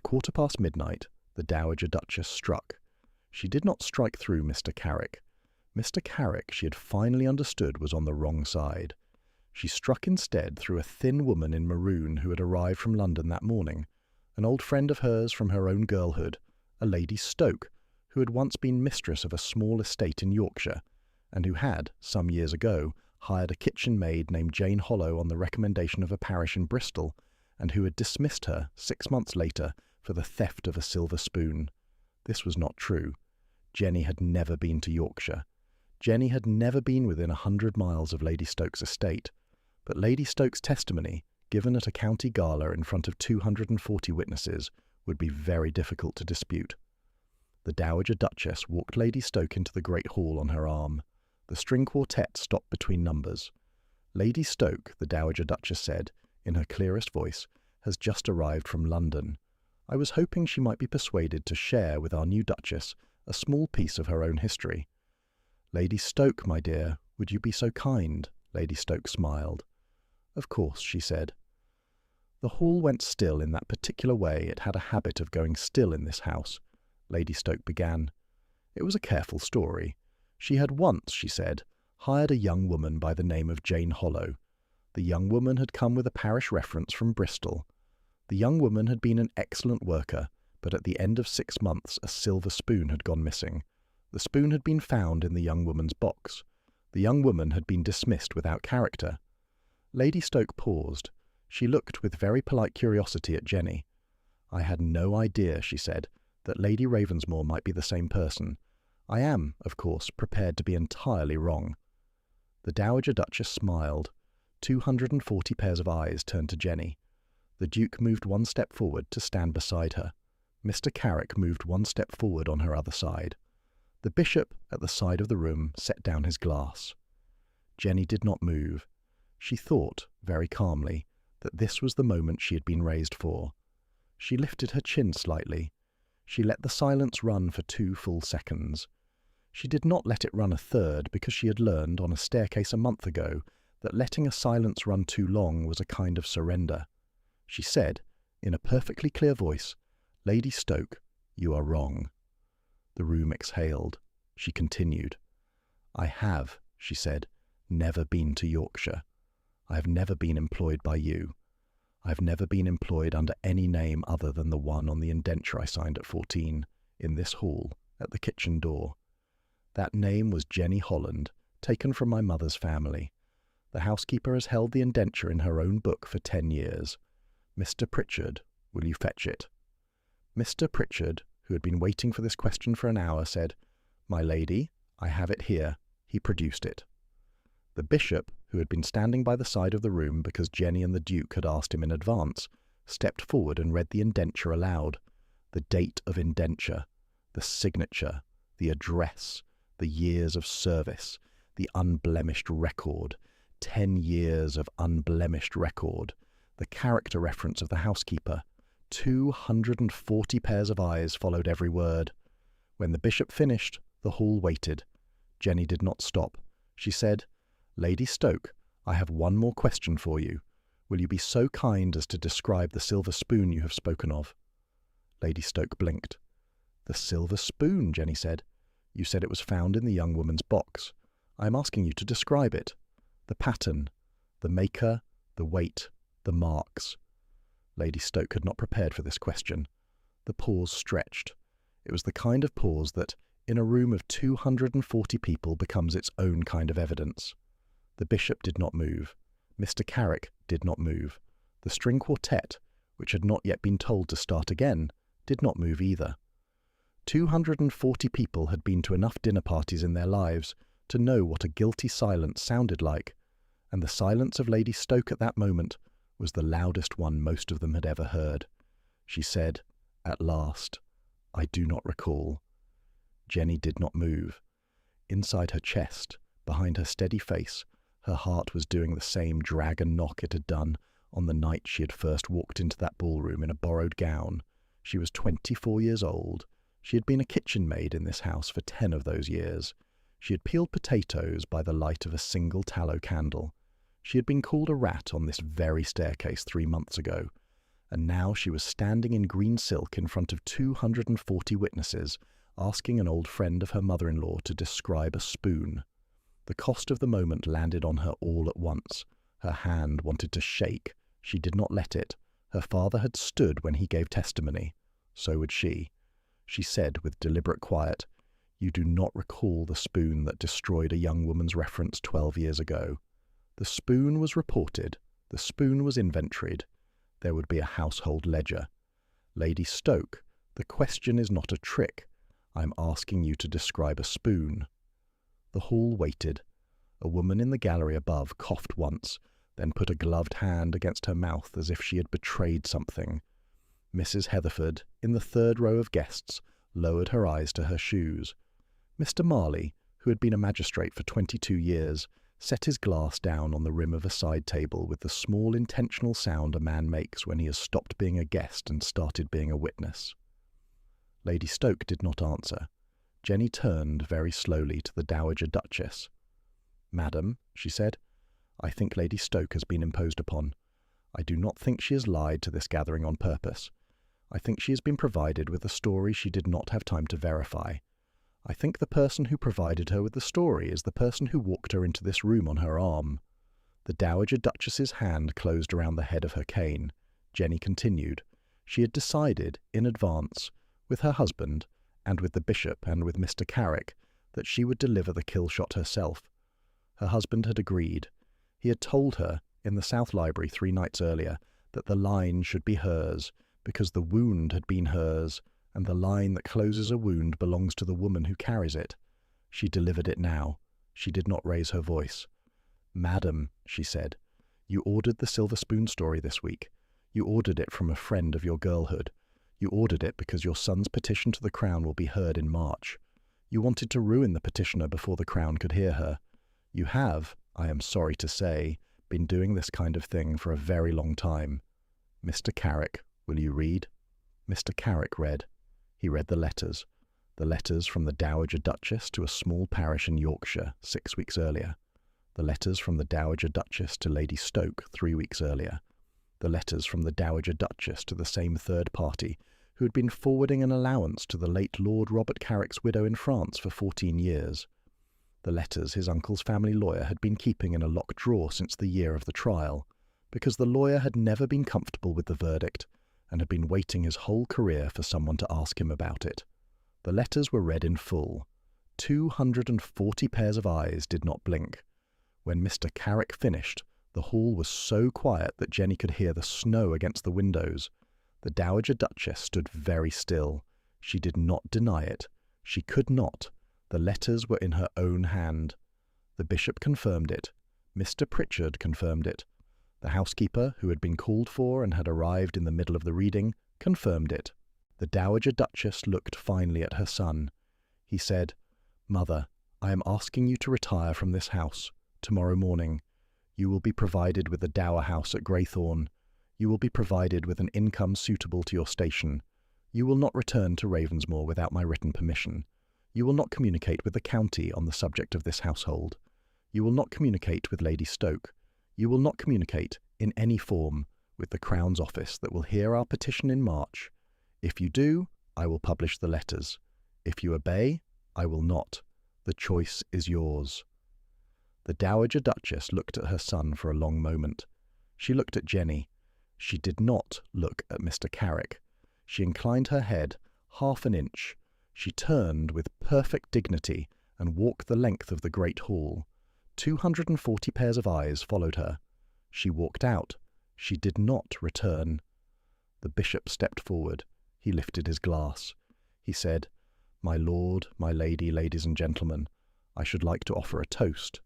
midnight, the Dowager Duchess struck. She did not strike through Mr. Carrick. Mr. Carrick, she had finally understood, was on the wrong side. She struck instead through a thin woman in maroon who had arrived from London that morning, an old friend of hers from her own girlhood, a Lady Stoke, who had once been mistress of a small estate in Yorkshire, and who had, some years ago, hired a kitchen maid named Jane Hollow on the recommendation of a parish in Bristol, and who had dismissed her 6 months later for the theft of a silver spoon. This was not true. Jenny had never been to Yorkshire. Jenny had never been within 100 miles of Lady Stoke's estate, but Lady Stoke's testimony, given at a county gala in front of 240 witnesses, would be very difficult to dispute. The Dowager Duchess walked Lady Stoke into the great hall on her arm. The string quartet stopped between numbers. "Lady Stoke," the Dowager Duchess said, in her clearest voice, "has just arrived from London. I was hoping she might be persuaded to share with our new Duchess a small piece of her own history." "Lady Stoke, my dear, would you be so kind?" Lady Stoke smiled. "Of course," she said. The hall went still in that particular way it had a habit of going still in this house. Lady Stoke began. It was a careful story. She had once, she said, hired a young woman by the name of Jane Hollow. The young woman had come with a parish reference from Bristol. The young woman had been an excellent worker, but at the end of 6 months a silver spoon had gone missing. The spoon had been found in the young woman's box. The young woman had been dismissed without character. Lady Stoke paused. She looked with very polite curiosity at Jenny. "I had no idea," she said, "that Lady Ravensmoor might be the same person. I am, of course, prepared to be entirely wrong." The Dowager Duchess smiled. 240 pairs of eyes turned to Jenny. The Duke moved 1 step forward to stand beside her. Mr. Carrick moved 1 step forward on her other side. The bishop, at the side of the room, set down his glass. Jenny did not move. She thought, very calmly, that this was the moment she had been raised for. She lifted her chin slightly. She let the silence run for 2 full seconds. She did not let it run a third because she had learned on a staircase a month ago that letting a silence run too long was a kind of surrender. She said, in a perfectly clear voice, "Lady Stoke, you are wrong." The room exhaled. She continued. "I have," she said, "never been to Yorkshire. I have never been employed by you. I have never been employed under any name other than the one on the indenture I signed at 14, in this hall, at the kitchen door. That name was Jenny Holland, taken from my mother's family. The housekeeper has held the indenture in her own book for 10 years. Mr. Pritchard, will you fetch it?" Mr. Pritchard, who had been waiting for this question for an hour, said, "My lady, I have it here." He produced it. The bishop, who had been standing by the side of the room because Jenny and the Duke had asked him in advance, stepped forward and read the indenture aloud. The date of indenture, the signature, the address, the years of service, the unblemished record, 10 years of unblemished record, the character reference of the housekeeper. 240 pairs of eyes followed every word. When the bishop finished, the hall waited. Jenny did not stop. She said, "Lady Stoke, I have one more question for you. Will you be so kind as to describe the silver spoon you have spoken of?" Lady Stoke blinked. "The silver spoon," Jenny said. "You said it was found in the young woman's box. I am asking you to describe it. The pattern, the maker, the weight, the marks." Lady Stoke had not prepared for this question. The pause stretched. It was the kind of pause that, in a room of 240 people, becomes its own kind of evidence. The bishop did not move. Mr. Carrick did not move. The string quartet, which had not yet been told to start again, did not move either. 240 people had been to enough dinner parties in their lives to know what a guilty silence sounded like, and the silence of Lady Stoke at that moment was the loudest one most of them had ever heard. She said, at last, "I do not recall." Jenny did not move. Inside her chest, behind her steady face, her heart was doing the same drag and knock it had done on the night she had first walked into that ballroom in a borrowed gown. She was 24 years old. She had been a kitchen maid in this house for 10 of those years. She had peeled potatoes by the light of a single tallow candle. She had been called a rat on this very staircase 3 months ago, and now she was standing in green silk in front of 240 witnesses, asking an old friend of her mother-in-law to describe a spoon. The cost of the moment landed on her all at once. Her hand wanted to shake. She did not let it. Her father had stood when he gave testimony. So would she. She said with deliberate quiet, "You do not recall the spoon that destroyed a young woman's reference 12 years ago. The spoon was reported. The spoon was inventoried. There would be a household ledger. Lady Stoke, the question is not a trick. I am asking you to describe a spoon." The hall waited. A woman in the gallery above coughed once, then put a gloved hand against her mouth as if she had betrayed something. Mrs. Heatherford, in the third row of guests, lowered her eyes to her shoes. Mr. Marley, who had been a magistrate for 22 years, set his glass down on the rim of a side table with the small intentional sound a man makes when he has stopped being a guest and started being a witness. Lady Stoke did not answer. Jenny turned very slowly to the Dowager Duchess. "Madam," she said, "I think Lady Stoke has been imposed upon. I do not think she has lied to this gathering on purpose. I think she has been provided with a story she did not have time to verify. I think the person who provided her with the story is the person who walked her into this room on her arm." The Dowager Duchess's hand closed around the head of her cane. Jenny continued. She had decided, in advance, with her husband, and with the bishop and with Mr. Carrick, that she would deliver the kill shot herself. Her husband had agreed. He had told her, in the South Library 3 nights earlier, that the line should be hers, because the wound had been hers, and the line that closes a wound belongs to the woman who carries it. She delivered it now. She did not raise her voice. "Madam," she said, "you ordered the silver spoon story this week. You ordered it from a friend of your girlhood. You ordered it because your son's petition to the Crown will be heard in March. You wanted to ruin the petitioner before the Crown could hear her. You have, I am sorry to say, been doing this kind of thing for a very long time. Mr. Carrick, will you read?" Mr. Carrick read. He read the letters from the Dowager Duchess to a small parish in Yorkshire 6 weeks earlier, the letters from the Dowager Duchess to Lady Stoke 3 weeks earlier, the letters from the Dowager Duchess to the same third party who had been forwarding an allowance to the late Lord Robert Carrick's widow in France for 14 years, the letters his uncle's family lawyer had been keeping in a locked drawer since the year of the trial, because the lawyer had never been comfortable with the verdict and had been waiting his whole career for someone to ask him about it. The letters were read in full. 240 pairs of eyes did not blink. When Mr. Carrick finished, the hall was so quiet that Jenny could hear the snow against the windows. The Dowager Duchess stood very still. She did not deny it. She could not. The letters were in her own hand. The bishop confirmed it. Mr. Pritchard confirmed it. The housekeeper, who had been called for and had arrived in the middle of the reading, confirmed it. The Dowager Duchess looked finely at her son. He said, "Mother, I am asking you to retire from this house tomorrow morning. You will be provided with a dower house at Greythorn. You will be provided with an income suitable to your station. You will not return to Ravensmoor without my written permission. You will not communicate with the county on the subject of this household. You will not communicate with Lady Stoke. You will not communicate, in any form, with the Crown's office that will hear our petition in March. If you do, I will publish the letters. If you obey, I will not. The choice is yours." The Dowager Duchess looked at her son for a long moment. She looked at Jenny. She did not look at Mr. Carrick. She inclined her head half an inch. She turned with perfect dignity and walked the length of the great hall. 240 pairs of eyes followed her. She walked out. She did not return. The bishop stepped forward. He lifted his glass. He said, "My lord, my lady, ladies and gentlemen, I should like to offer a toast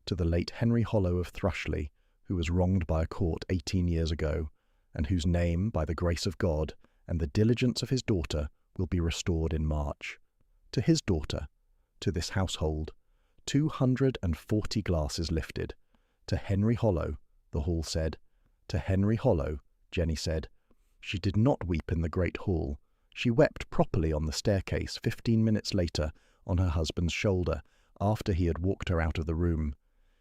to the late Henry Hollow of Thrushleigh, who was wronged by a court 18 years ago, and whose name, by the grace of God and the diligence of his daughter, will be restored in March. To his daughter, to this household, 240 glasses lifted. To Henry Hollow, the hall said. To Henry Hollow, Jenny said. She did not weep in the great hall. She wept properly on the staircase 15 minutes later on her husband's shoulder, after he had walked her out of the room.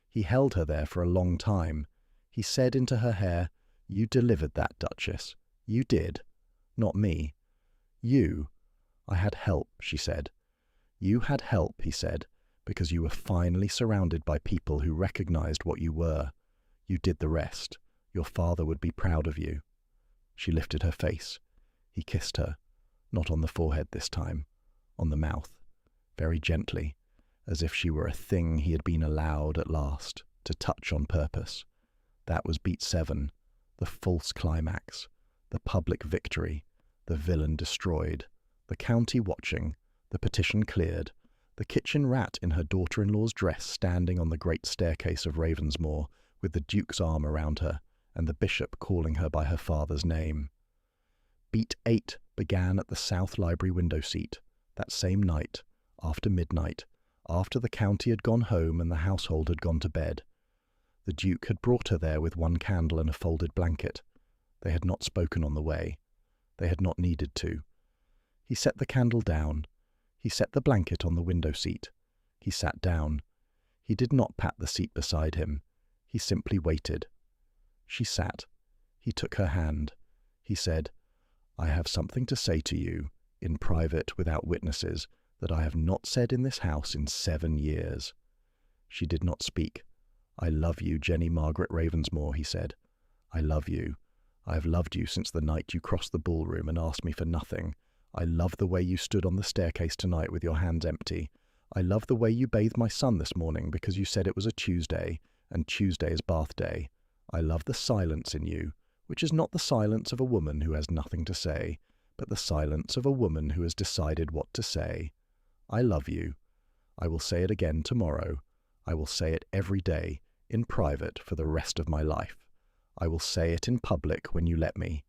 He held her there for a long time. He said into her hair, 'You delivered that, Duchess. You did. Not me. You. I had help,' she said. 'You had help,' he said, 'because you were finally surrounded by people who recognized what you were. You did the rest. Your father would be proud of you.' She lifted her face. He kissed her, not on the forehead this time, on the mouth, very gently, as if she were a thing he had been allowed at last to touch on purpose. That was beat 7, the false climax, the public victory, the villain destroyed, the county watching, the petition cleared, the kitchen rat in her daughter-in-law's dress standing on the great staircase of Ravensmoor with the Duke's arm around her, and the bishop calling her by her father's name. Beat 8 began at the South Library window seat, that same night, after midnight, after the county had gone home and the household had gone to bed. The Duke had brought her there with one candle and a folded blanket. They had not spoken on the way. They had not needed to. He set the candle down. He set the blanket on the window seat. He sat down. He did not pat the seat beside him. He simply waited. She sat. He took her hand. He said, "I have something to say to you, in private without witnesses, that I have not said in this house in 7 years." She did not speak. "I love you, Jenny Margaret Ravensmoor," he said. "I love you. I have loved you since the night you crossed the ballroom and asked me for nothing. I love the way you stood on the staircase tonight with your hands empty. I love the way you bathed my son this morning because you said it was a Tuesday, and Tuesday is bath day. I love the silence in you, which is not the silence of a woman who has nothing to say, but the silence of a woman who has decided what to say. I love you. I will say it again tomorrow. I will say it every day, in private for the rest of my life. I will say it in public when you let me.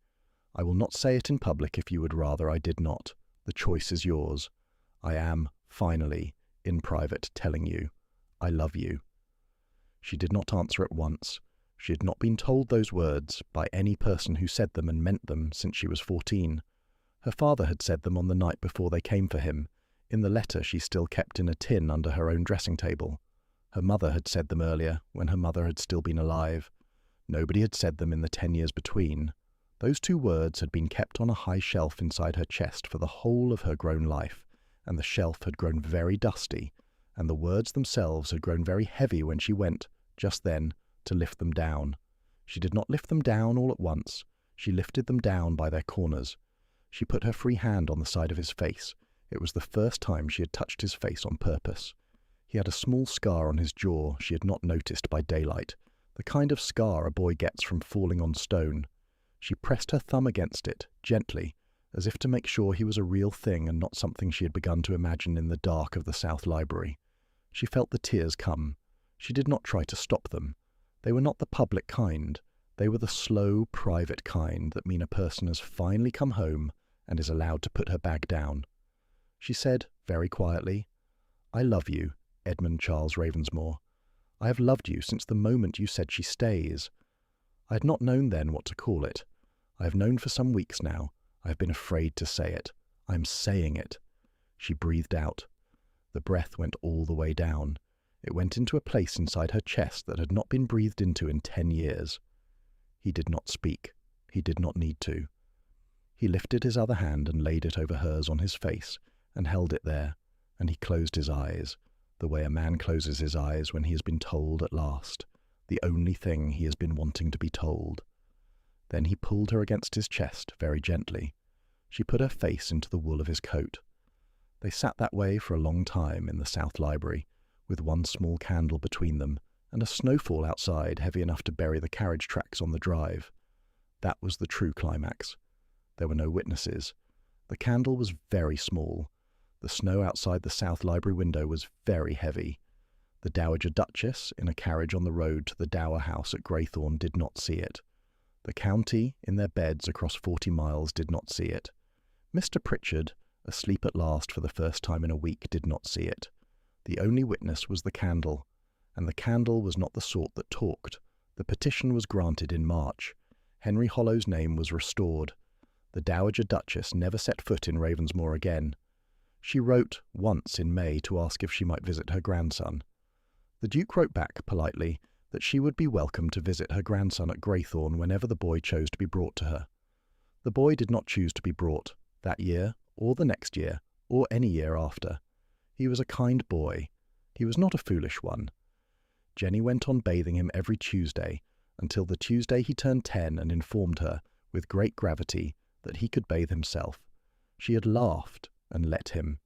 I will not say it in public if you would rather I did not. The choice is yours. I am, finally, in private, telling you, I love you." She did not answer at once. She had not been told those words by any person who said them and meant them since she was 14. Her father had said them on the night before they came for him, in the letter she still kept in a tin under her own dressing table. Her mother had said them earlier, when her mother had still been alive. Nobody had said them in the 10 years between. Those 2 words had been kept on a high shelf inside her chest for the whole of her grown life, and the shelf had grown very dusty, and the words themselves had grown very heavy when she went, just then, to lift them down. She did not lift them down all at once. She lifted them down by their corners. She put her free hand on the side of his face. It was the first time she had touched his face on purpose. He had a small scar on his jaw she had not noticed by daylight, the kind of scar a boy gets from falling on stone. She pressed her thumb against it, gently, as if to make sure he was a real thing and not something she had begun to imagine in the dark of the South Library. She felt the tears come. She did not try to stop them. They were not the public kind. They were the slow, private kind that mean a person has finally come home and is allowed to put her bag down. She said, very quietly, "I love you, Edmund Charles Ravensmoor. I have loved you since the moment you said she stays. I had not known then what to call it. I have known for some weeks now. I have been afraid to say it. I am saying it." She breathed out. The breath went all the way down. It went into a place inside her chest that had not been breathed into in 10 years. He did not speak. He did not need to. He lifted his other hand and laid it over hers on his face, and held it there, and he closed his eyes, the way a man closes his eyes when he has been told at last, the only thing he has been wanting to be told. Then he pulled her against his chest very gently. She put her face into the wool of his coat. They sat that way for a long time in the South Library, with one small candle between them, and a snowfall outside heavy enough to bury the carriage tracks on the drive. That was the true climax. There were no witnesses. The candle was very small. The snow outside the South Library window was very heavy. The Dowager Duchess, in a carriage on the road to the Dower House at Greythorne, did not see it. The county, in their beds across 40 miles, did not see it. Mr. Pritchard, asleep at last for the first time in a week, did not see it. The only witness was the candle, and the candle was not the sort that talked. The petition was granted in March. Henry Hollow's name was restored. The Dowager Duchess never set foot in Ravensmoor again. She wrote once in May to ask if she might visit her grandson. The Duke wrote back politely that she would be welcome to visit her grandson at Greythorne whenever the boy chose to be brought to her. The boy did not choose to be brought, that year, or the next year, or any year after. He was a kind boy. He was not a foolish one. Jenny went on bathing him every Tuesday, until the Tuesday he turned 10 and informed her, with great gravity, that he could bathe himself. She had laughed and let him.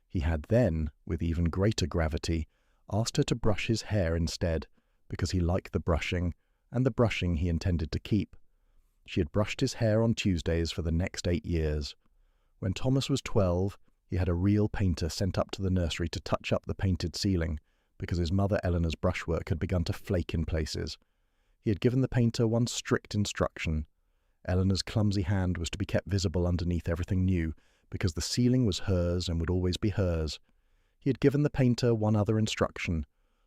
He had then, with even greater gravity, asked her to brush his hair instead, because he liked the brushing, and the brushing he intended to keep. She had brushed his hair on Tuesdays for the next 8 years. When Thomas was 12, he had a real painter sent up to the nursery to touch up the painted ceiling, because his mother Eleanor's brushwork had begun to flake in places. He had given the painter one strict instruction. Eleanor's clumsy hand was to be kept visible underneath everything new, because the ceiling was hers and would always be hers. He had given the painter one other instruction.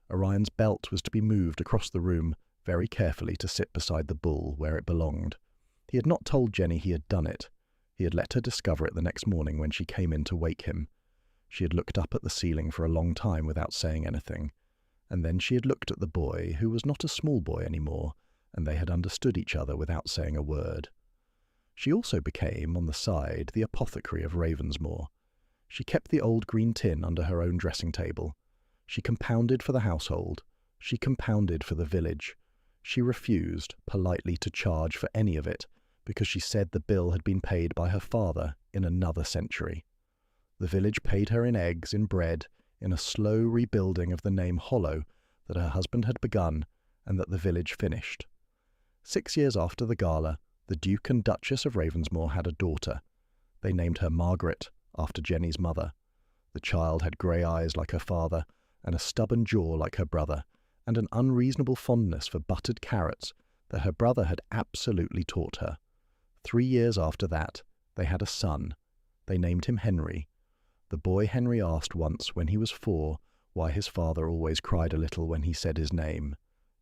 Orion's belt was to be moved across the room very carefully to sit beside the bull where it belonged. He had not told Jenny he had done it. He had let her discover it the next morning when she came in to wake him. She had looked up at the ceiling for a long time without saying anything, and then she had looked at the boy, who was not a small boy any more, and they had understood each other without saying a word. She also became, on the side, the apothecary of Ravensmoor. She kept the old green tin under her own dressing table. She compounded for the household. She compounded for the village. She refused, politely, to charge for any of it, because she said the bill had been paid by her father in another century. The village paid her in eggs, in bread, in a slow rebuilding of the name Hollow that her husband had begun and that the village finished. 6 years after the gala, the Duke and Duchess of Ravensmoor had a daughter. They named her Margaret, after Jenny's mother. The child had grey eyes like her father, and a stubborn jaw like her brother, and an unreasonable fondness for buttered carrots that her brother had absolutely taught her. 3 years after that, they had a son. They named him Henry. The boy Henry asked once, when he was 4, why his father always cried a little when he said his name.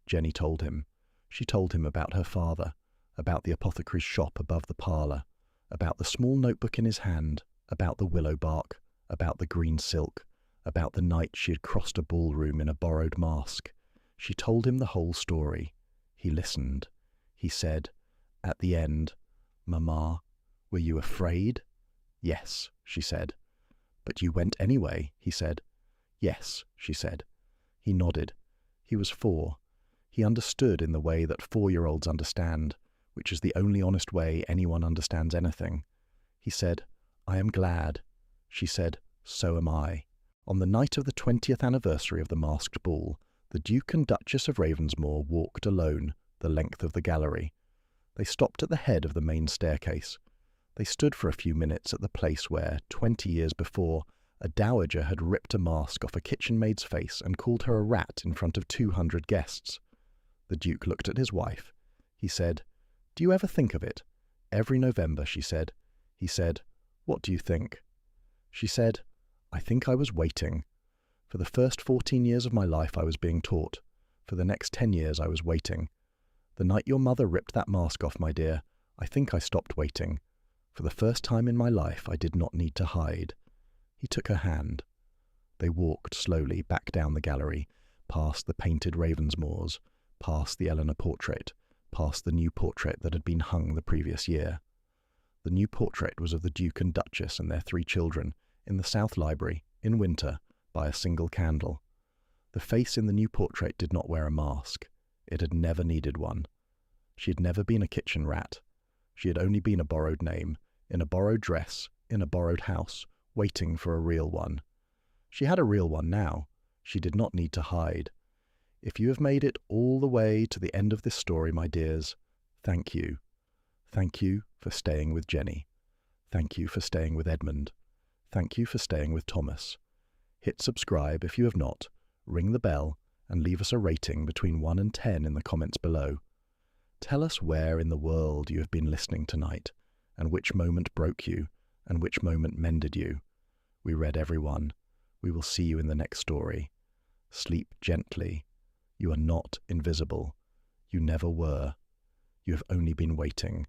Jenny told him. She told him about her father, about the apothecary's shop above the parlour, about the small notebook in his hand, about the willow bark, about the green silk, about the night she had crossed a ballroom in a borrowed mask. She told him the whole story. He listened. He said, at the end, "Mamma, were you afraid?" "Yes," she said. "But you went anyway," he said. "Yes," she said. He nodded. He was 4. He understood in the way that 4-year-olds understand, which is the only honest way anyone understands anything. He said, "I am glad." She said, "So am I." On the night of the 20th anniversary of the masked ball, the Duke and Duchess of Ravensmoor walked alone the length of the gallery. They stopped at the head of the main staircase. They stood for a few minutes at the place where, 20 years before, a dowager had ripped a mask off a kitchen maid's face and called her a rat in front of 200 guests. The Duke looked at his wife. He said, "Do you ever think of it?" "Every November," she said. He said, "What do you think?" She said, "I think I was waiting. For the first 14 years of my life I was being taught. For the next 10 years I was waiting. The night your mother ripped that mask off, my dear, I think I stopped waiting. For the first time in my life I did not need to hide. He took her hand. They walked slowly back down the gallery, past the painted Ravensmoors, past the Eleanor portrait, past the new portrait that had been hung the previous year. The new portrait was of the Duke and Duchess and their 3 children, in the South Library, in winter, by a single candle. The face in the new portrait did not wear a mask. It had never needed one. She had never been a kitchen rat. She had only been a borrowed name, in a borrowed dress, in a borrowed house, waiting for a real one. She had a real one now. She did not need to hide. If you have made it all the way to the end of this story, my dears, thank you. Thank you for staying with Jenny. Thank you for staying with Edmund. Thank you for staying with Thomas. Hit subscribe if you have not, ring the bell, and leave us a rating between 1 and 10 in the comments below. Tell us where in the world you have been listening tonight, and which moment broke you, and which moment mended you. We read every one. We will see you in the next story. Sleep gently. You are not invisible. You never were. You have only been waiting.